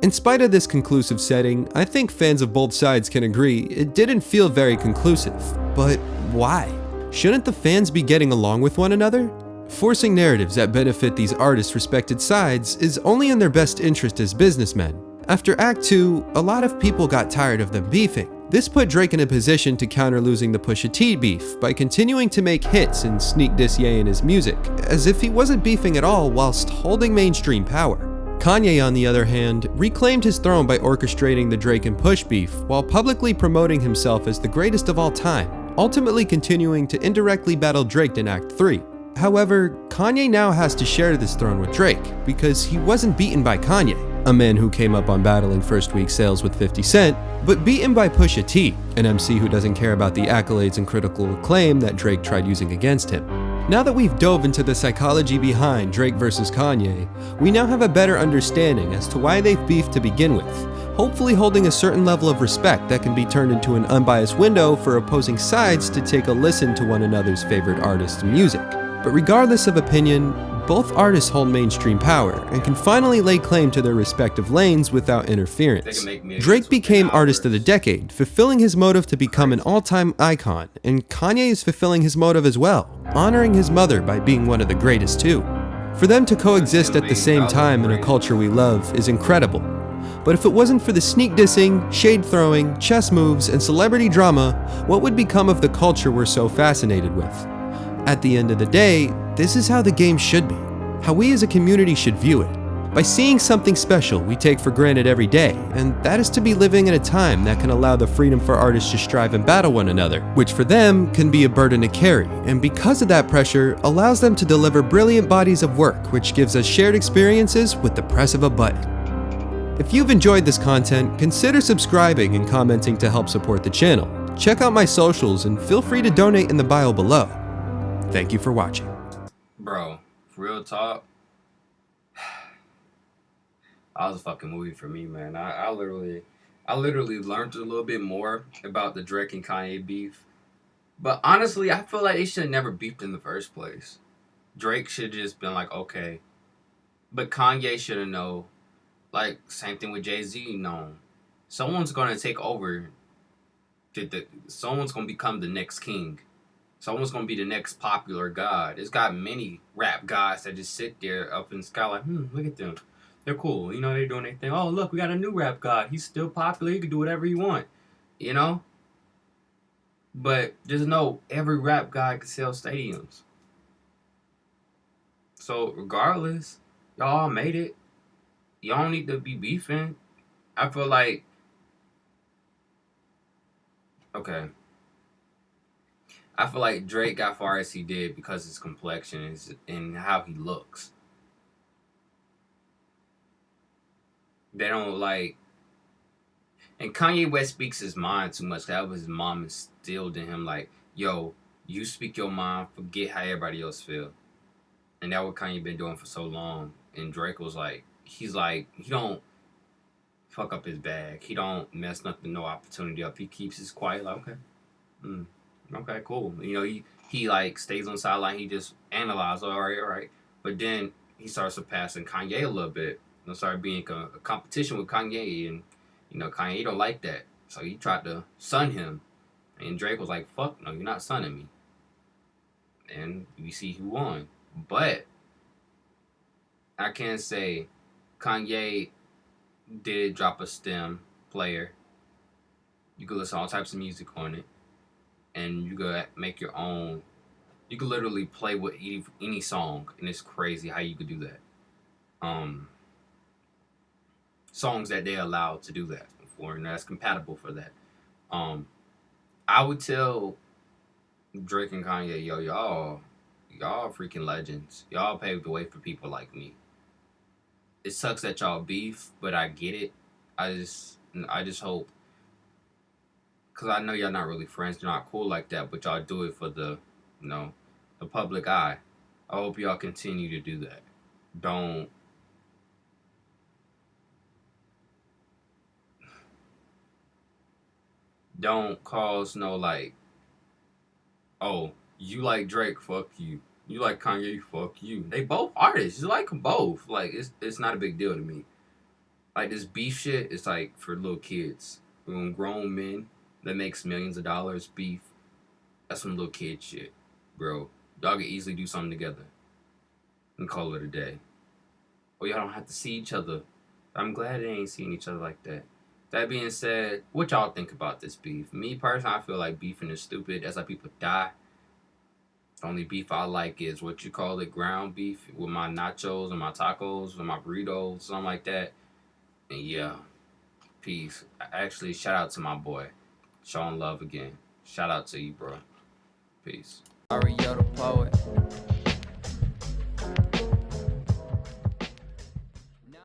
In spite of this conclusive setting, I think fans of both sides can agree it didn't feel very conclusive. But why? Shouldn't the fans be getting along with one another? Forcing narratives that benefit these artists' respected sides is only in their best interest as businessmen. After Act 2, a lot of people got tired of them beefing. This put Drake in a position to counter losing the Pusha T beef by continuing to make hits and sneak diss Ye in his music, as if he wasn't beefing at all whilst holding mainstream power. Kanye, on the other hand, reclaimed his throne by orchestrating the Drake and Push beef while publicly promoting himself as the greatest of all time, ultimately continuing to indirectly battle Drake in Act 3. However, Kanye now has to share this throne with Drake because he wasn't beaten by Kanye, a man who came up on battling first week sales with 50 Cent, but beaten by Pusha T, an MC who doesn't care about the accolades and critical acclaim that Drake tried using against him. Now that we've dove into the psychology behind Drake versus Kanye, we now have a better understanding as to why they've beefed to begin with, hopefully holding a certain level of respect that can be turned into an unbiased window for opposing sides to take a listen to one another's favorite artists' music. But regardless of opinion, both artists hold mainstream power and can finally lay claim to their respective lanes without interference. Drake became Artist of the Decade, fulfilling his motive to become an all-time icon, and Kanye is fulfilling his motive as well, honoring his mother by being one of the greatest too. For them to coexist at the same time in a culture we love is incredible. But if it wasn't for the sneak dissing, shade throwing, chess moves, and celebrity drama, what would become of the culture we're so fascinated with? At the end of the day, this is how the game should be, how we as a community should view it. By seeing something special we take for granted every day, and that is to be living in a time that can allow the freedom for artists to strive and battle one another, which for them can be a burden to carry, and because of that pressure, allows them to deliver brilliant bodies of work which gives us shared experiences with the press of a button. If you've enjoyed this content, consider subscribing and commenting to help support the channel. Check out my socials and feel free to donate in the bio below. Thank you for watching. Bro, real talk. That was a fucking movie for me, man. I literally learned a little bit more about the Drake and Kanye beef. But honestly, I feel like they should have never beefed in the first place. Drake should have just been like, okay. But Kanye should have known. Like, same thing with Jay-Z, known. Someone's going to take over. Someone's going to become the next king. Someone's going to be the next popular god. There's got many rap gods that just sit there up in the sky like, look at them. They're cool. You know, they're doing their thing. Oh, look, we got a new rap god. He's still popular. He can do whatever he want. You know? But just know, every rap god can sell stadiums. So, regardless, y'all made it. Y'all don't need to be beefing. I feel like... Okay. I feel like Drake got far as he did because of his complexion and how he looks. They don't like... And Kanye West speaks his mind too much. That was his mom instilled in him like, yo, you speak your mind, forget how everybody else feel. And that's what Kanye been doing for so long. And Drake was like, he's like, he don't fuck up his bag. He don't mess nothing, no opportunity up. He keeps his quiet like, okay. Okay, cool. You know, he like stays on the sideline. He just analyzes, all right. But then he starts surpassing Kanye a little bit. And started being a competition with Kanye. And, you know, Kanye don't like that. So he tried to sun him. And Drake was like, fuck no, you're not sunning me. And we see who won. But I can say Kanye did drop a STEM player. You could listen to all types of music on it. And you could make your own. You could literally play with any song, and it's crazy how you could do that. Songs that they allow to do that for, and that's compatible for that. I would tell Drake and Kanye, yo, y'all freaking legends. Y'all paved the way for people like me. It sucks that y'all beef, but I get it. I just hope Cause I know y'all not really friends, you're not cool like that, but y'all do it for the, you know, the public eye. I hope y'all continue to do that. Don't cause no like, oh, you like Drake, fuck you. You like Kanye, fuck you. They both artists. You like them both. Like it's not a big deal to me. Like this beef shit is like for little kids. When grown men that makes millions of dollars beef, that's some little kid shit, bro. Y'all can easily do something together and call it a day. Or y'all don't have to see each other. I'm glad they ain't seeing each other like that. That being said, what y'all think about this beef? Me personally, I feel like beefing is stupid. That's how people die. The only beef I like is what you call it, ground beef with my nachos and my tacos and my burritos, something like that. And yeah, peace. Actually, shout out to my boy, showing love again. Shout out to you, bro. Peace. Mario the poet.